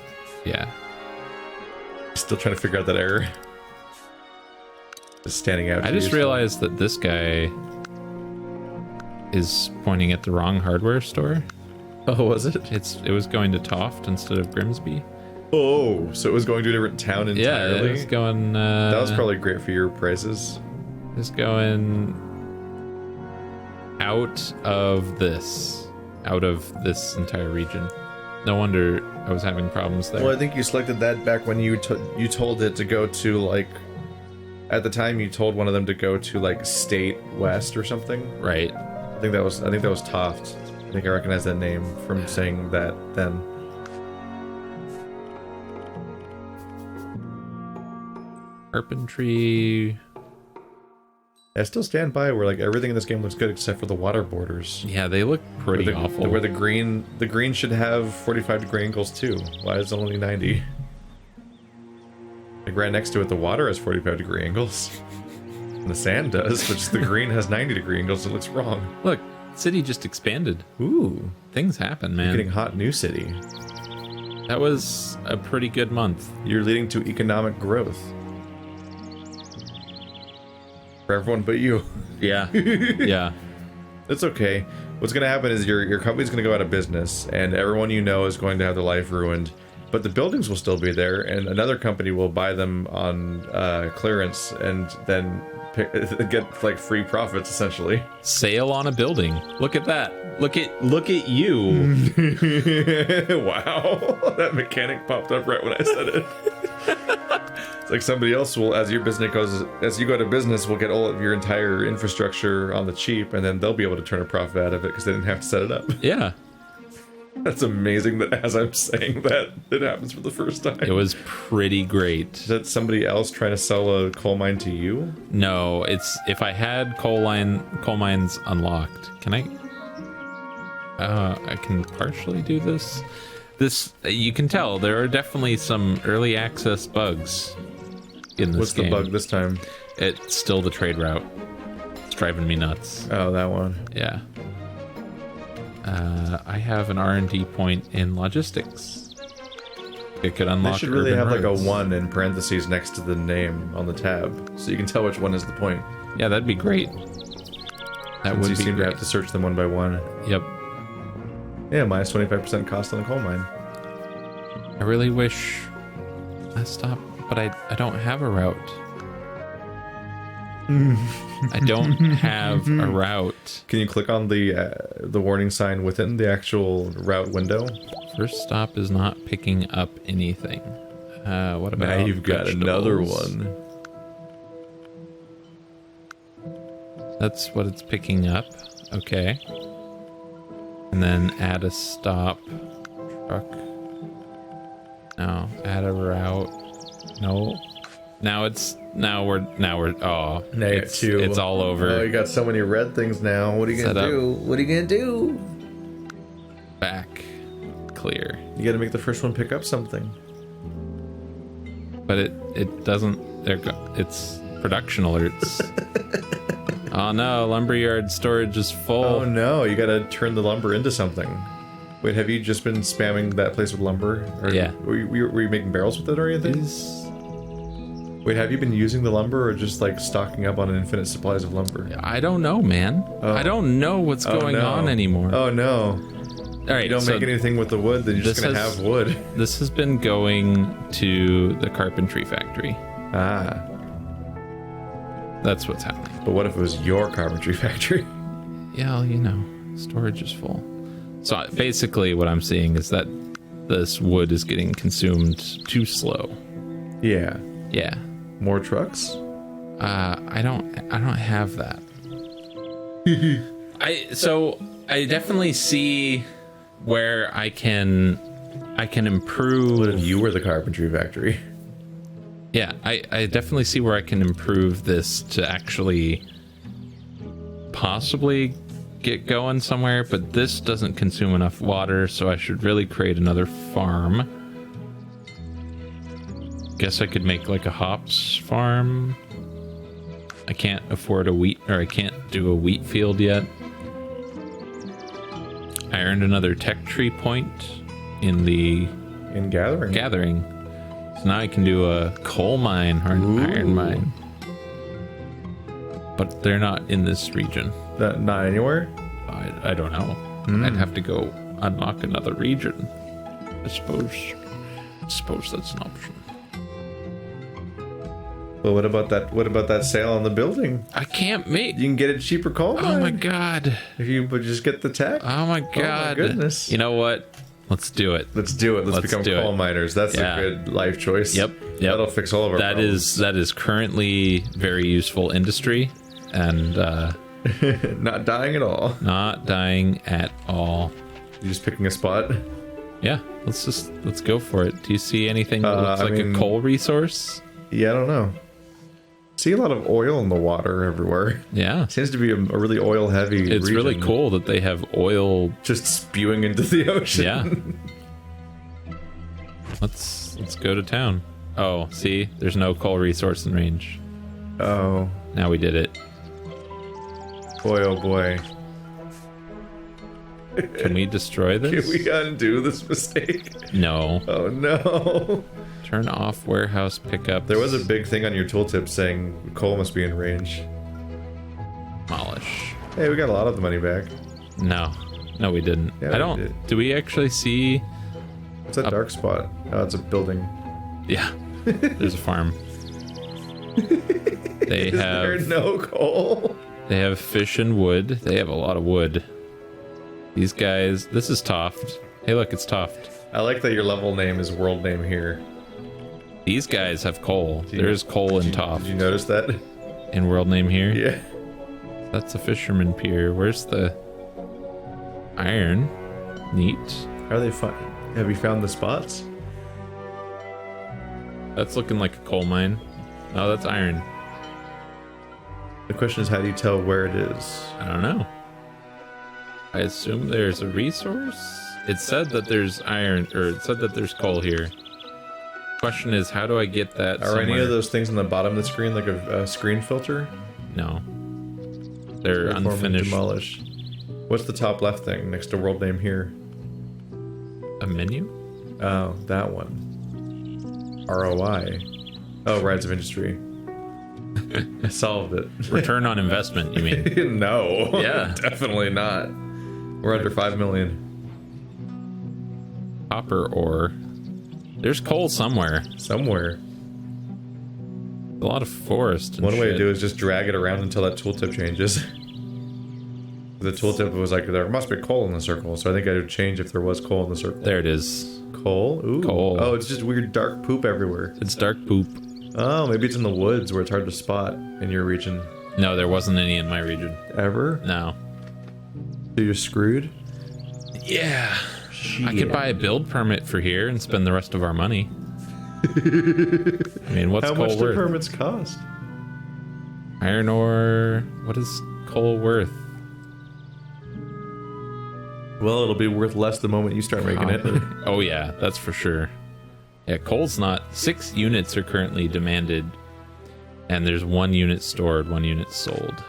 Yeah. Still trying to figure out that error. Just standing out. I just realized that this guy is pointing at the wrong hardware store. Oh, was it? It was going to Toft instead of Grimsby. Oh, so it was going to a different town entirely? Yeah, it was going... that was probably great for your prices. It's going out of this entire region. No wonder I was having problems there. Well, I think you selected that back when you told it to go to, like... At the time, you told one of them to go to, like, State West or something. Right. I think that was Toft. I think I recognize that name from saying that then. Carpentry. I still stand by where, like, everything in this game looks good except for the water borders. Yeah, they look pretty awful. Where the green should have 45-degree angles too. Why is it only 90? Like right next to it, the water has 45-degree angles. And the sand does, but just the green has 90-degree angles. It looks wrong. Look, city just expanded. Ooh, things happen, man. You're getting hot new city. That was a pretty good month. You're leading to economic growth. For everyone but you. Yeah. Yeah. It's okay. What's going to happen is your company's going to go out of business, and everyone you know is going to have their life ruined. But the buildings will still be there, and another company will buy them on clearance, and then get like free profits essentially. Sale on a building. Look at that. Look at you. Wow, that mechanic popped up right when I said it. It's like somebody else will, as you go to business, will get all of your entire infrastructure on the cheap, and then they'll be able to turn a profit out of it because they didn't have to set it up. Yeah. That's amazing that as I'm saying that, it happens for the first time. It was pretty great. Is that somebody else trying to sell a coal mine to you? No, it's if I had coal mines unlocked. Can I? I can partially do this. This you can tell there are definitely some early access bugs in this game. What's the bug this time? It's still the trade route. It's driving me nuts. Oh, that one. Yeah. I have an R&D point in logistics. It could unlock. They should really have roads. like a 1 in parentheses next to the name on the tab, so you can tell which one is the point. Yeah, that'd be great. That would be you seem great. to have to search them one by one. Yep. Yeah, minus 25% cost on the coal mine. I really wish I stopped, but I don't have a route. I don't have a route. Can you click on the warning sign within the actual route window? First stop is not picking up anything. What about now you've got another one. That's what it's picking up. Okay. And then add a stop. Truck. No. Add a route. No. Now we're oh, it's all over. Oh, you got so many red things now. What are you gonna do? What are you gonna do? Back. Clear. You gotta make the first one pick up something. But it doesn't. It's production alerts. Oh no, lumberyard storage is full. Oh no, you gotta turn the lumber into something. Wait, have you just been spamming that place with lumber? Or yeah. Were you making barrels with it or anything? Wait, have you been using the lumber or just like stocking up on infinite supplies of lumber? I don't know, man. Oh. I don't know what's going on anymore. Oh no. All right, you don't make anything with the wood, then you're just gonna have wood. This has been going to the carpentry factory. Ah. That's what's happening. But what if it was your carpentry factory? Yeah, well, storage is full. So basically what I'm seeing is that this wood is getting consumed too slow. Yeah. Yeah. More trucks? I don't have that. I definitely see where I can improve. What if you were the carpentry factory? Yeah, I definitely see where I can improve this to actually possibly get going somewhere, but this doesn't consume enough water, so I should really create another farm. Guess I could make like a hops farm. I can't afford a wheat, or I can't do a wheat field yet. I earned another tech tree point in the gathering. So now I can do a coal mine or an iron mine. But they're not in this region. Not anywhere? I don't know. I'd have to go unlock another region. I suppose that's an option. Well, what about that sale on the building? I can't make. You can get it cheaper coal mine. Oh my god. If you would just get the tech. Oh my god. Oh my goodness. You know what? Let's do it. Let's become coal miners. That's a good life choice. Yep. That'll fix all of our problems. That is currently very useful industry, and not dying at all. Not dying at all. You're just picking a spot. Yeah, let's go for it. Do you see anything that looks like a coal resource? Yeah, I don't know. See a lot of oil in the water everywhere. Yeah, seems to be a really oil heavy region. It's really cool that they have oil just spewing into the ocean. Yeah. Let's go to town. Oh, see, there's no coal resource in range. Oh, now we did it. Boy, oh boy. Can we destroy this? Can we undo this mistake? No. Oh no. Turn off warehouse pickup. There was a big thing on your tooltip saying coal must be in range. Demolish. Hey, we got a lot of the money back. No, we didn't. Yeah, I don't. Do we actually see? What's that dark spot? Oh, it's a building. Yeah, there's a farm. They Is there no coal? They have fish and wood. They have a lot of wood. These guys. This is Toft. Hey, look, it's Toft. I like that your level name is world name here. These guys have coal. There's coal in Toft. Did you notice that? In world name here? Yeah. That's a fisherman pier. Where's the iron? Neat. How are they have you found the spots? That's looking like a coal mine. Oh, that's iron. The question is, how do you tell where it is? I don't know. I assume there's a resource? It said that there's iron, or it said that there's coal here. Question is, how do I get that somewhere? Any of those things on the bottom of the screen like a screen filter? No. They're unfinished. Demolish. What's the top left thing next to world name here? A menu? Oh, that one. ROI. Oh, rights of industry. I solved it. Return on investment, you mean? No. Yeah. Definitely not. We're under 5 million. Copper ore. There's coal somewhere. Somewhere. A lot of forest. And One way to do it is just drag it around until that tooltip changes. The tooltip was like, there must be coal in the circle, so I think I would change if there was coal in the circle. There it is. Coal? Ooh. Coal. Oh, it's just weird dark poop everywhere. It's dark poop. Oh, maybe it's in the woods where it's hard to spot in your region. No, there wasn't any in my region. Ever? No. So you're screwed? Yeah. I could buy a build permit for here and spend the rest of our money. I mean, what's How coal much worth? do permits cost? Iron ore. What is coal worth? Well, it'll be worth less the moment you start making it. Oh yeah, that's for sure. Yeah, coal's not. 6 units are currently demanded, and there's 1 unit stored, 1 unit sold.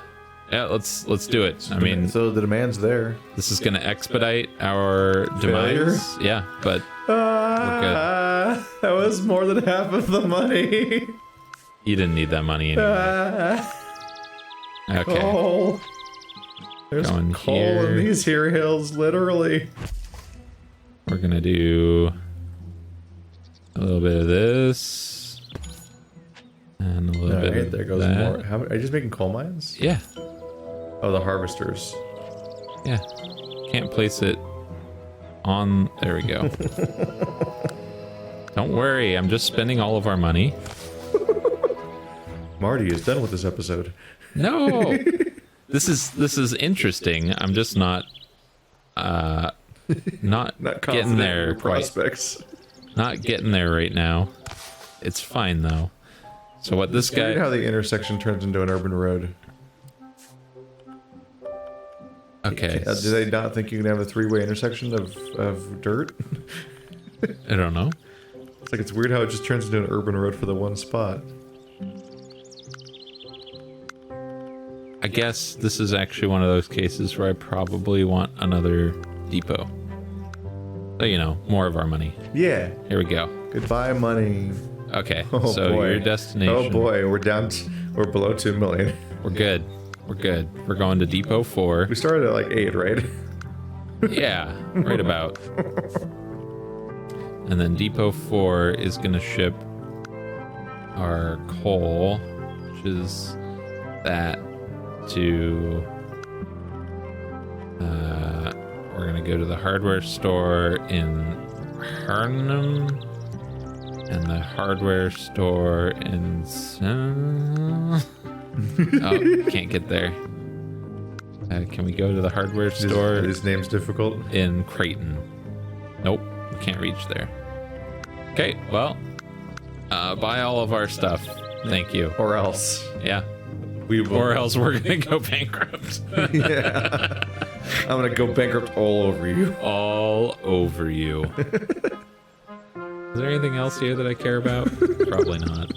Yeah, let's do it. I mean, so the demand's there. This is going to expedite our Failure? demise. Yeah, but we're good. That was more than half of the money. You didn't need that money anyway. Okay. Coal. There's Going coal here. in these here hills, literally. We're going to do a little bit of this. And a little bit of there goes that. more. How, are you just making coal mines? Yeah. Oh, the harvesters. Yeah. Can't place it on... There we go. Don't worry, I'm just spending all of our money. Marty is done with this episode. No! This is interesting. I'm just not getting there prospects. Not getting there right now. It's fine though. So what this guy... Weird how the intersection turns into an urban road. Okay. Do they not think you can have a 3-way intersection of dirt? I don't know. It's like, it's weird how it just turns into an urban road for the one spot. I guess this is actually one of those cases where I probably want another depot. So, you know, more of our money. Yeah. Here we go. Goodbye, money. Okay, Oh, so boy. your destination. Oh boy, we're below 2 million. We're good. We're good. We're going to Depot 4. We started at like 8, right? Yeah, right about. And then Depot 4 is going to ship our coal, which is that, to... we're going to go to the hardware store in Harnham and the hardware store in... Oh, can't get there. Can we go to the hardware store? Are these names difficult? In Creighton. Nope, we can't reach there. Okay, well, buy all of our stuff. Thank you. Or else. Yeah. We will. Or else we're gonna go bankrupt. Yeah. I'm gonna go bankrupt all over you. All over you. Is there anything else here that I care about? Probably not.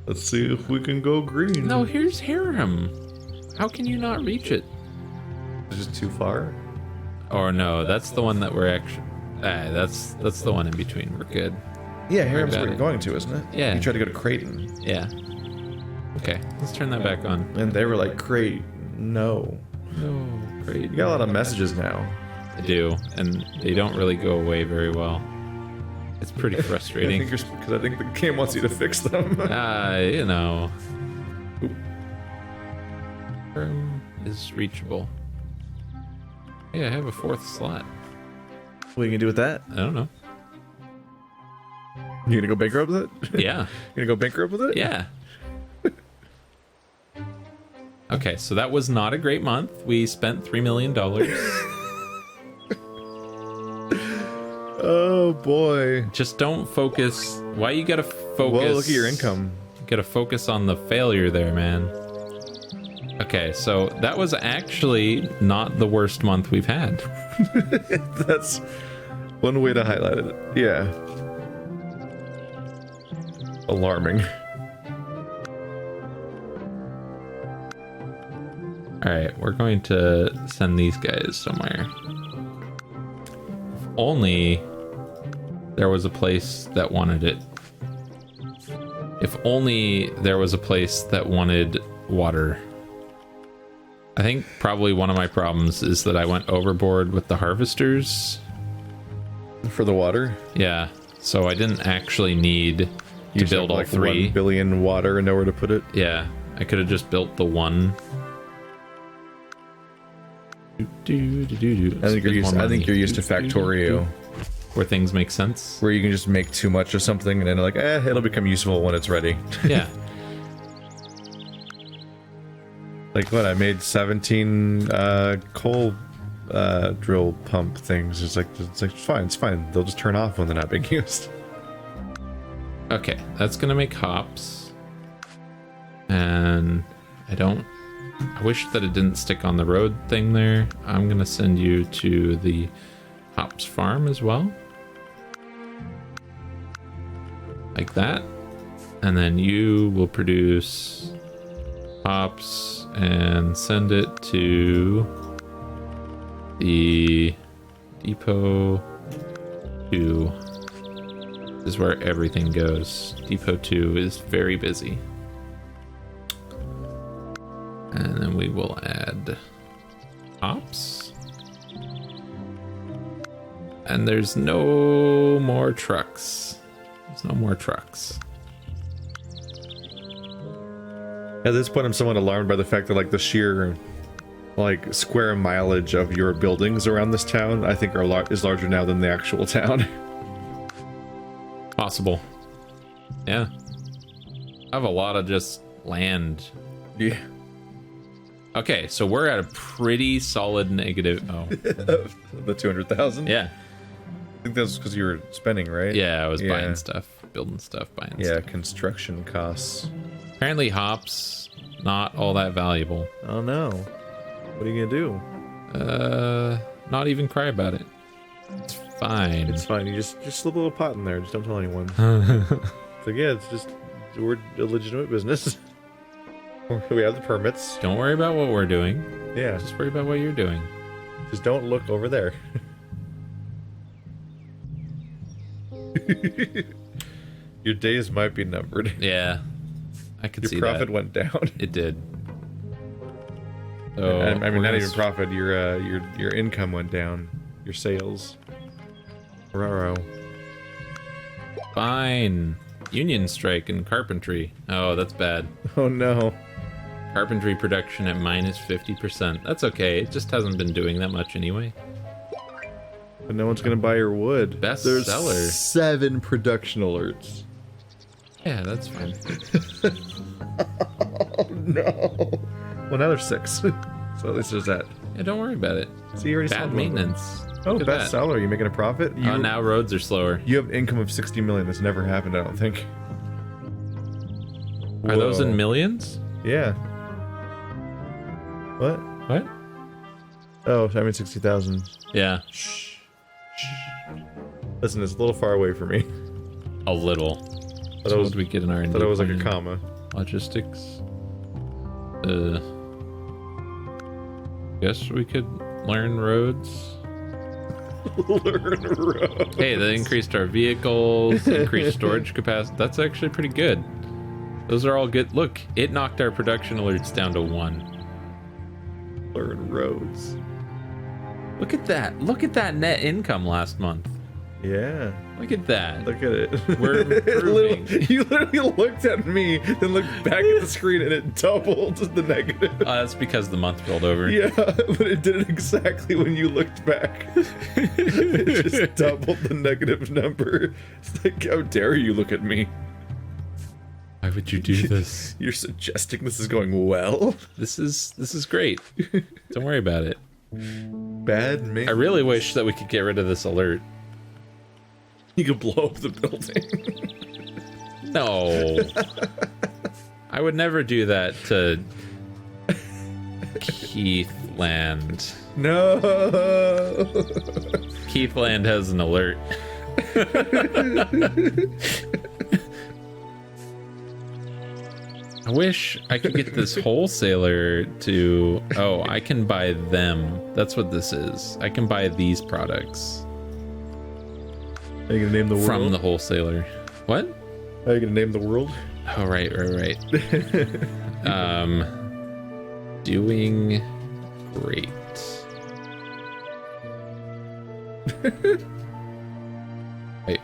Let's see if we can go green. No, here's Harem. How can you not reach it? It's just too far. Or no, that's the one that we're actually... that's the one in between. We're good. Yeah, Harem's got where you're it. going to, isn't it? Yeah. You tried to go to Creighton. Yeah. Okay, let's turn that back on. And they were like, Crate, no. No, great. You got a lot of messages now. I do, and they don't really go away very well. It's pretty frustrating. Because I think the game wants you to fix them. You know. Is reachable. Hey, I have a 4th slot. What are you gonna do with that? I don't know. You gonna go bankrupt with it? Yeah. You gonna go bankrupt with it? Yeah. Okay, so that was not a great month. We spent $3 million. Oh boy. Just don't focus. Why you gotta focus? Well, look at your income. You gotta focus on the failure there, man. Okay, so that was actually not the worst month we've had. That's one way to highlight it. Yeah. Alarming. Alright, we're going to send these guys somewhere. If only there was a place that wanted it. If only there was a place that wanted water. I think probably one of my problems is that I went overboard with the harvesters. For the water? Yeah, so I didn't actually need to build all like 3. 1 billion water and nowhere to put it. Yeah, I could have just built the 1. I think you're used to Factorio, where things make sense. where you can just make too much of something and then like, it'll become useful when it's ready. Yeah. Like what? I made 17 coal drill pump things. It's like it's fine. They'll just turn off when they're not being used. Okay, that's gonna make hops. And I wish that it didn't stick on the road thing there. I'm gonna send you to the hops farm as well. Like that. And then you will produce hops and send it to the Depot 2. This is where everything goes. Depot 2 is very busy. And then we will add hops. And there's no more trucks. There's no more trucks. At this point, I'm somewhat alarmed by the fact that like the sheer like square mileage of your buildings around this town, I think is larger now than the actual town. Possible. Yeah. I have a lot of just land. Yeah. Okay, so we're at a pretty solid negative. Oh. The 200,000? Yeah. I think that's because you were spending, right? Yeah, I was buying stuff, building stuff, buying stuff. Yeah, construction costs. Apparently hops, not all that valuable. Oh no. What are you gonna do? Not even cry about it. It's fine. It's fine. You just slip a little pot in there. Just don't tell anyone. It's like, yeah, we're a legitimate business. We have the permits. Don't worry about what we're doing. Yeah. Just worry about what you're doing. Just don't look over there. Your days might be numbered. Yeah. I could see that. Your profit went down. It did. So, I mean, not even profit. Your income went down. Your sales. Raro. Fine. Union strike in carpentry. Oh, that's bad. Oh no. Carpentry production at minus 50%. That's okay. It just hasn't been doing that much anyway. But no one's gonna buy your wood. Best There's seller. 7 production alerts. Yeah, that's fine. Oh no. Well, now there's 6. So at least there's that. Yeah, don't worry about it. See, you already Bad sold one. Oh, Oh, best seller. You making a profit? Oh, now roads are slower. You have income of 60 million. That's never happened, I don't think. Are those Whoa. in millions? Yeah. What? What? Oh, I mean 60,000. Yeah, Listen, it's a little far away for me. a little. Thought So it what was, did we get in our thought it was like a plan? comma. Logistics. Guess we could learn roads. Learn roads. Hey, that increased our vehicles, increased storage capacity. That's actually pretty good. Those are all good. Look, it knocked our production alerts down to 1. Learn roads. Look at that. Look at that net income last month. Yeah. Look at that. Look at it. We're improving. You literally looked at me, then looked back at the screen, and it doubled the negative. That's because the month rolled over. Yeah, but it did it exactly when you looked back. It just doubled the negative number. It's like, how dare you look at me? Why would you do this? You're suggesting this is going well? This is great. Don't worry about it. Bad me. I really wish that we could get rid of this alert. You could blow up the building. No. I would never do that to Keithland. No. Keithland has an alert. I wish I could get this wholesaler to... Oh, I can buy them. That's what this is. I can buy these products Are you gonna name the world? from the wholesaler. What? Are you gonna name the world? Oh, right. Doing great. Wait.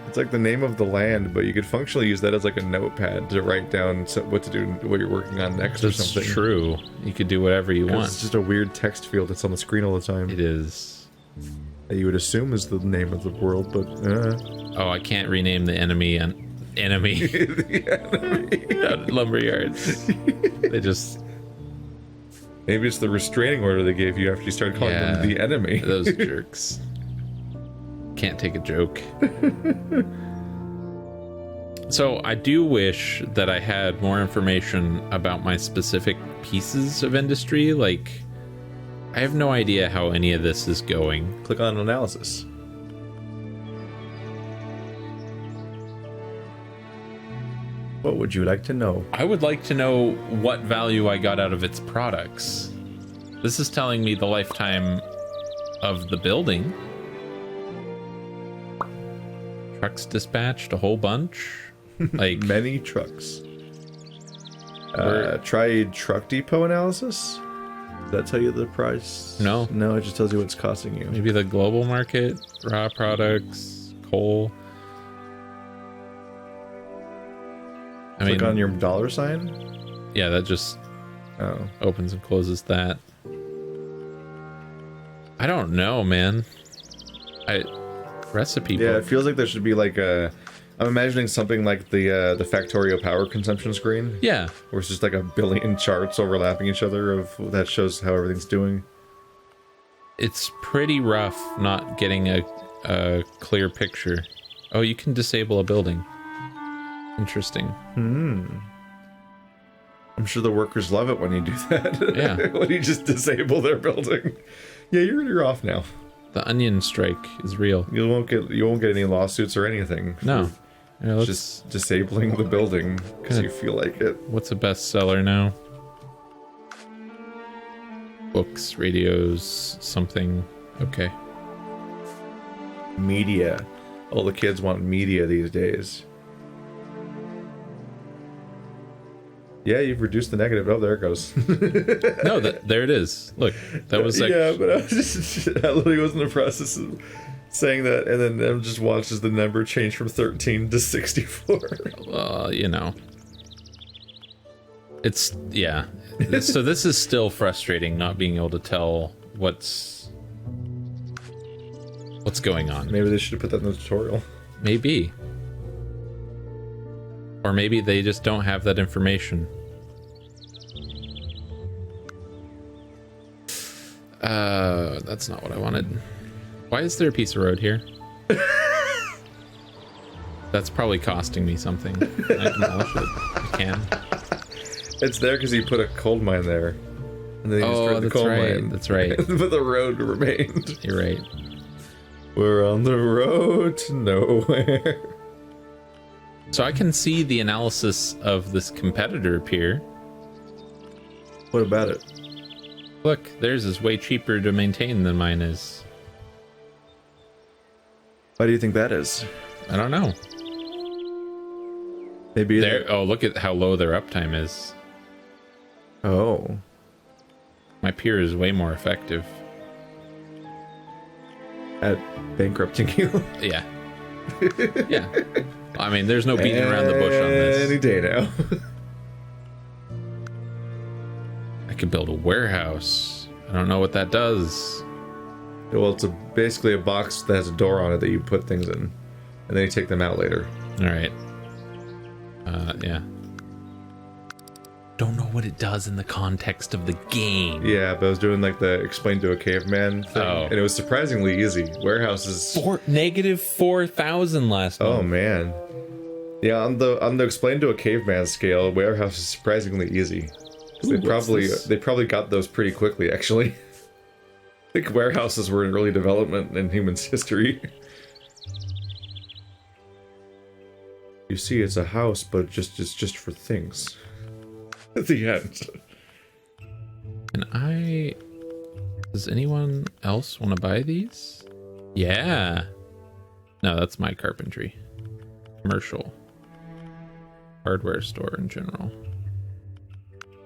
It's like the name of the land, but you could functionally use that as like a notepad to write down what to do, what you're working on next That's or something. true. You could do whatever you 'Cause want. It's just a weird text field that's on the screen all the time. It is. That you would assume is the name of the world, but Oh, I can't rename the enemy and enemy. Lumberyards. They just... maybe it's the restraining order they gave you after you started calling them the enemy. Those jerks. Can't take a joke. So I do wish that I had more information about my specific pieces of industry. Like, I have no idea how any of this is going. Click on analysis. What would you like to know? I would like to know what value I got out of its products. This is telling me the lifetime of the building. Trucks dispatched, a whole bunch. Like, Many trucks. Where- Try truck depot analysis. Does that tell you the price? No. No, it just tells you what it's costing you. maybe the global market, raw products, coal. I Click mean, on your dollar sign. yeah, that just Oh. opens and closes that. I don't know, man. Recipe Yeah, it book. feels like there should be like a. I'm imagining something like the Factorio power consumption screen, Yeah, where it's just like a billion charts overlapping each other of that shows how everything's doing. it's pretty rough not getting a clear picture. Oh, you can disable a building. Interesting. I'm sure the workers love it when you do that. Yeah. When you just disable their building. Yeah, you're off now. The onion strike is real. You won't get any lawsuits or anything. No. Yeah, let's- Just disabling the building because you feel like it. What's a bestseller now? Books, radios, something. Okay. Media. All the kids want media these days. Yeah, you've reduced the negative. Oh, there it goes. No, there it is. Look, that was like... Yeah, but I literally was in the process of saying that, and then I just watched as the number change from 13 to 64. You know. It's... Yeah. So this is still frustrating, not being able to tell what's going on. Maybe they should have put that in the tutorial. Maybe. Or maybe they just don't have that information. That's not what I wanted. Why is there a piece of road here? That's probably costing me something. Can I demolish it? I can. It's there because you put a coal mine there. And then you destroyed the coal mine. That's right. But the road remained. You're right. We're on the road to nowhere. So I can see the analysis of this competitor appear. What about it? Look, theirs is way cheaper to maintain than mine is. Why do you think that is? I don't know. Maybe Oh, look at how low their uptime is. Oh. My peer is way more effective. At bankrupting you? Yeah. Yeah. I mean, there's no beating around the bush on this. Any day now. I could build a warehouse. I don't know what that does. Well, it's basically a box that has a door on it that you put things in. And then you take them out later. All right. Yeah. Don't know what it does in the context of the game. Yeah, but I was doing like the explain to a caveman thing. Oh. And it was surprisingly easy. Warehouses... Negative 4,000 last month. Oh, man. Yeah, on the explain to a caveman scale, warehouse is surprisingly easy. Ooh, They probably got those pretty quickly, actually. I think warehouses were in early development in humans' history. You see, it's a house, but it's just for things. At the end. Does anyone else want to buy these? Yeah. No, that's my carpentry. Commercial. Hardware store in general.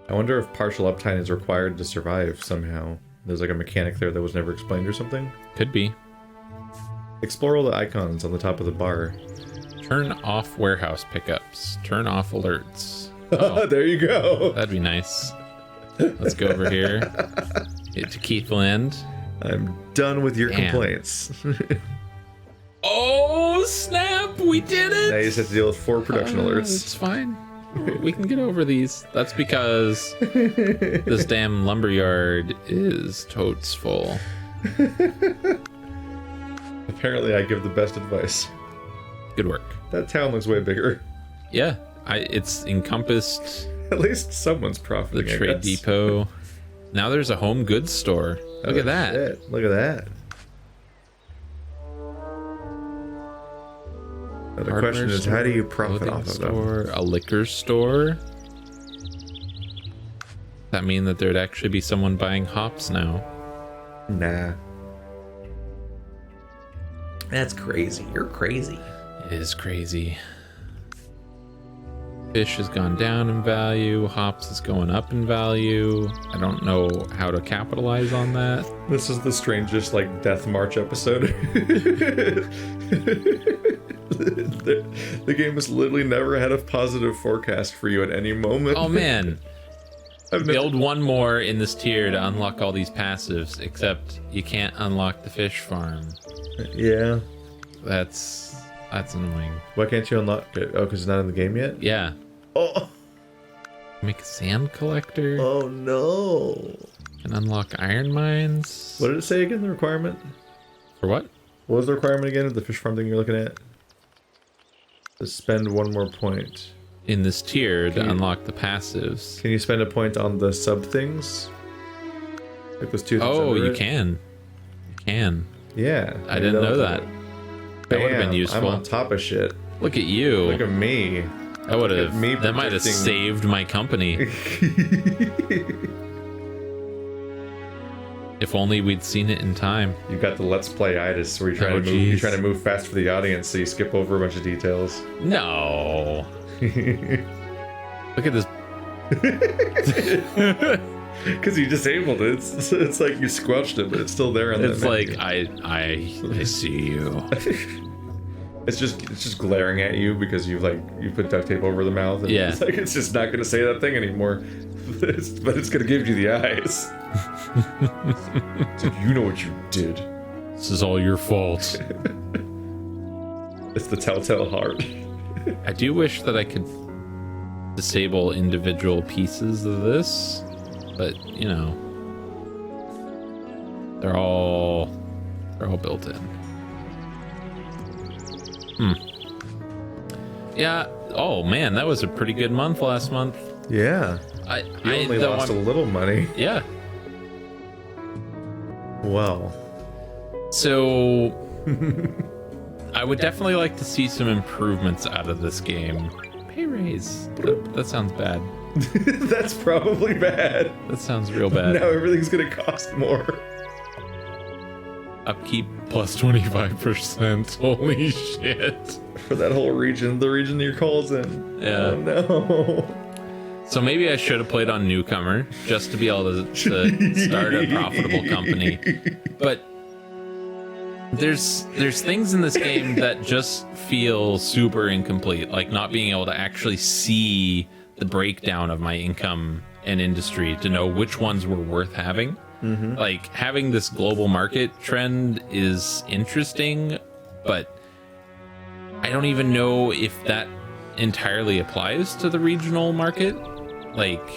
I wonder if partial uptime is required to survive somehow. There's like a mechanic there that was never explained or something. Could be. Explore all the icons on the top of the bar. Turn off warehouse pickups. Turn off alerts. Oh, there you go. that'd be nice. Let's go over here. Get to Keithland. I'm done with your complaints. Oh, snap! We did it! Now you just have to deal with 4 production alerts. It's fine. We can get over these. That's because this damn lumberyard is totes full. Apparently I give the best advice. Good work. That town looks way bigger. Yeah, it's encompassed At least someone's the profiting, I trade guess. depot. Now there's a home goods store. Look Oh, at that. shit. Look at that. Now the Hardware question is, store, how do you profit clothing off of them? store, a liquor store. Does that mean that there'd actually be someone buying hops now? Nah. That's crazy. You're crazy. It is crazy. Fish has gone down in value. Hops is going up in value. I don't know how to capitalize on that. This is the strangest, like, Death March episode. the game has literally never had a positive forecast for you at any moment. Oh man. I've never... Build one more in this tier to unlock all these passives, except you can't unlock the fish farm. Yeah. That's annoying. Why can't you unlock it? Oh, because it's not in the game yet? Yeah. Oh. Make a sand collector. Oh no. Can unlock iron mines. What did it say again, the requirement? For what? What was the requirement again of the fish farm thing you're looking at? To spend 1 more point. In this tier to you- unlock the passives. Can you spend a point on the sub things? Like those 2 things Oh, under you it? can. You can. Yeah. I didn't know that. That would have been Bam, useful. I'm on top of shit. Look at you. Look at me. That would have. me That might have predicting- saved my company. If only we'd seen it in time. You got the Let's Play-itis where you're trying, Oh, to move, you're geez. trying to move fast for the audience, so you skip over a bunch of details. No. Look at this. Because you disabled it. It's like you squelched it, but it's still there on the It's like I see you. It's just glaring at you because you put duct tape over the mouth. And Yeah. it's just not going to say that thing anymore. But it's going to give you the eyes. It's like, you know what you did. This is all your fault. It's the telltale heart. I do wish that I could disable individual pieces of this, but you know, they're all built in. Yeah. Oh man, that was a pretty good month last month. Yeah. I only lost a little money. Yeah. Well. So I would definitely like to see some improvements out of this game. Pay raise. That sounds bad. That's probably bad. That sounds real bad. Now everything's going to cost more. Upkeep plus 25%. Holy shit. For that whole region, the region your call's in. Yeah. Oh no. So maybe I should have played on newcomer just to be able to start a profitable company. But there's things in this game that just feel super incomplete, like not being able to actually see the breakdown of my income and industry to know which ones were worth having. Mm-hmm. Like having this global market trend is interesting, but I don't even know if that entirely applies to the regional market. Like,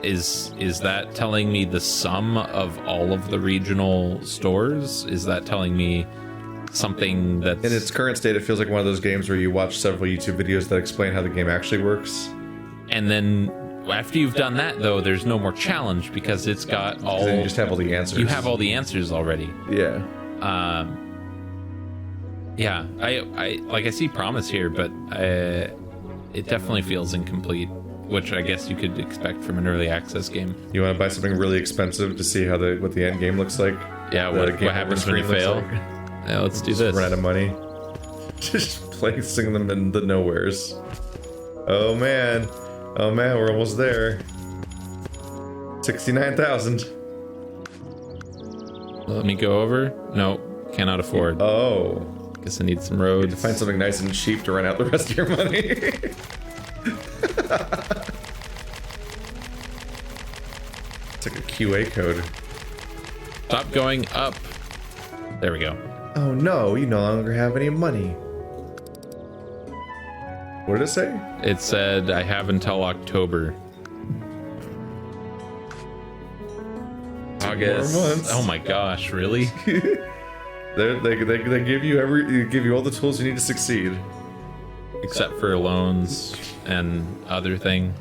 is that telling me the sum of all of the regional stores? Is that telling me something that's... In its current state, it feels like one of those games where you watch several YouTube videos that explain how the game actually works. And then after you've done that, though, there's no more challenge because it's got all... Then you just have all the answers. You have all the answers already. Yeah. Yeah, I see promise here, but it definitely feels incomplete, which I guess you could expect from an early access game. You want to buy something really expensive to see how what the end game looks like? Yeah, What what a game happens when you screen looks fail? like? Yeah, let's do Just this. run out of money. Just placing them in the nowheres. Oh man, we're almost there. 69,000. Let me go over. No, cannot afford. Oh. Guess I need some roads. Find something nice and cheap to run out the rest of your money. It's like a QA code. Stop going up. There we go. Oh no, you no longer have any money. What did it say? It said I have until October. August. months. Oh my gosh, really? They give you all the tools you need to succeed. Except for loans and other things.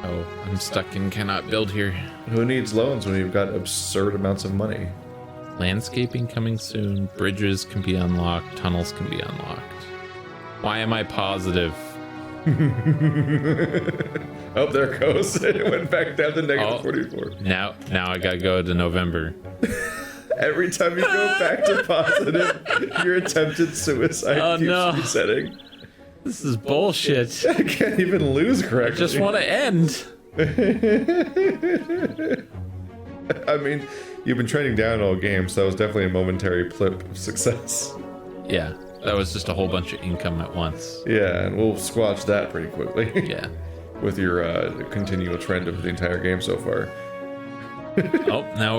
Oh, I'm stuck and cannot build here. Who needs loans when you've got absurd amounts of money? Landscaping coming soon. Bridges can be unlocked. Tunnels can be unlocked. Why am I positive? Oh, there it goes. It went back down to negative 44. Now I gotta go to November. Every time you go back to positive, your attempted suicide keeps resetting. This is bullshit. I can't even lose correctly. I just want to end. I mean, you've been trending down all game, so that was definitely a momentary blip of success. Yeah, that was just a whole bunch of income at once. Yeah, and we'll squash that pretty quickly. Yeah. With your continual trend of the entire game so far. Oh, now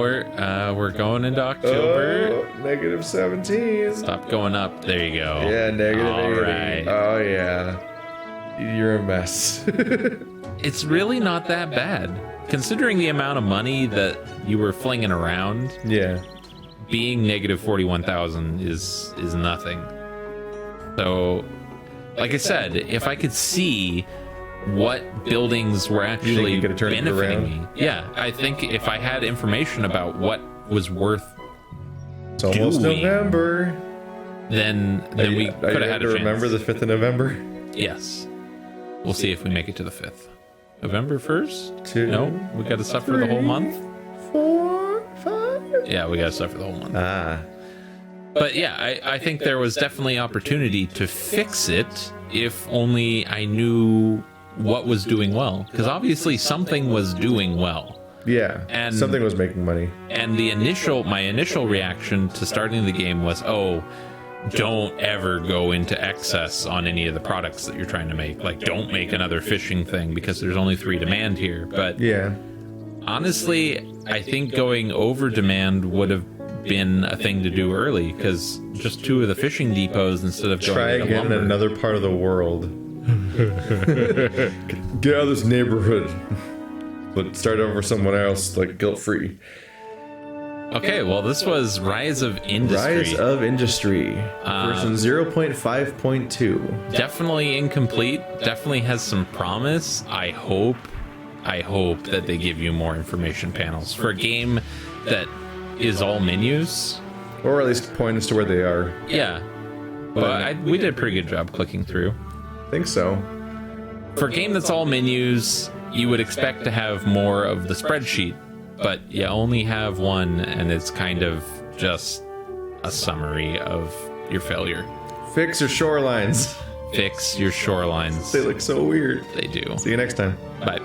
we're going into October. Oh, negative 17. Stop going up. There you go. Yeah, negative All 80. right. Oh, yeah. You're a mess. It's really not that bad. Considering the amount of money that you were flinging around, Yeah. being negative 41,000 is nothing. So, like I said, if I could see what buildings were actually you could turn it benefiting around? me. Yeah, I think if I had information about what was worth It's almost doing. November. then we could have had a chance. Remember the 5th of November? Yes. We'll see if we make it to the 5th. November 1st? 2. No, we got to suffer the whole month. 4, 5. Yeah, we got to suffer the whole month. Ah. But yeah, I think there was definitely opportunity to fix it if only I knew what was doing well. Because obviously something was doing well. Yeah, and something was making money. And my initial reaction to starting the game was, oh, don't ever go into excess on any of the products that you're trying to make. Like, don't make another fishing thing because there's only 3 demand here. But yeah, honestly, I think going over demand would have been a thing to do early, because just 2 of the fishing depots instead of going try again in another part of the world. Get out of this neighborhood. But start over someone else, like guilt-free. Okay, well, this was Rise of Industry. Rise of Industry, version 0.5.2. Definitely incomplete. Definitely has some promise. I hope that they give you more information panels for a game that is all menus, or at least point us to where they are. Yeah, but we did a pretty good job clicking through. I think so. For a game that's all menus, you would expect to have more of the spreadsheet, but you only have one, and it's kind of just a summary of your failure. Fix your shorelines. Fix your shorelines. They look so weird. They do. See you next time. Bye.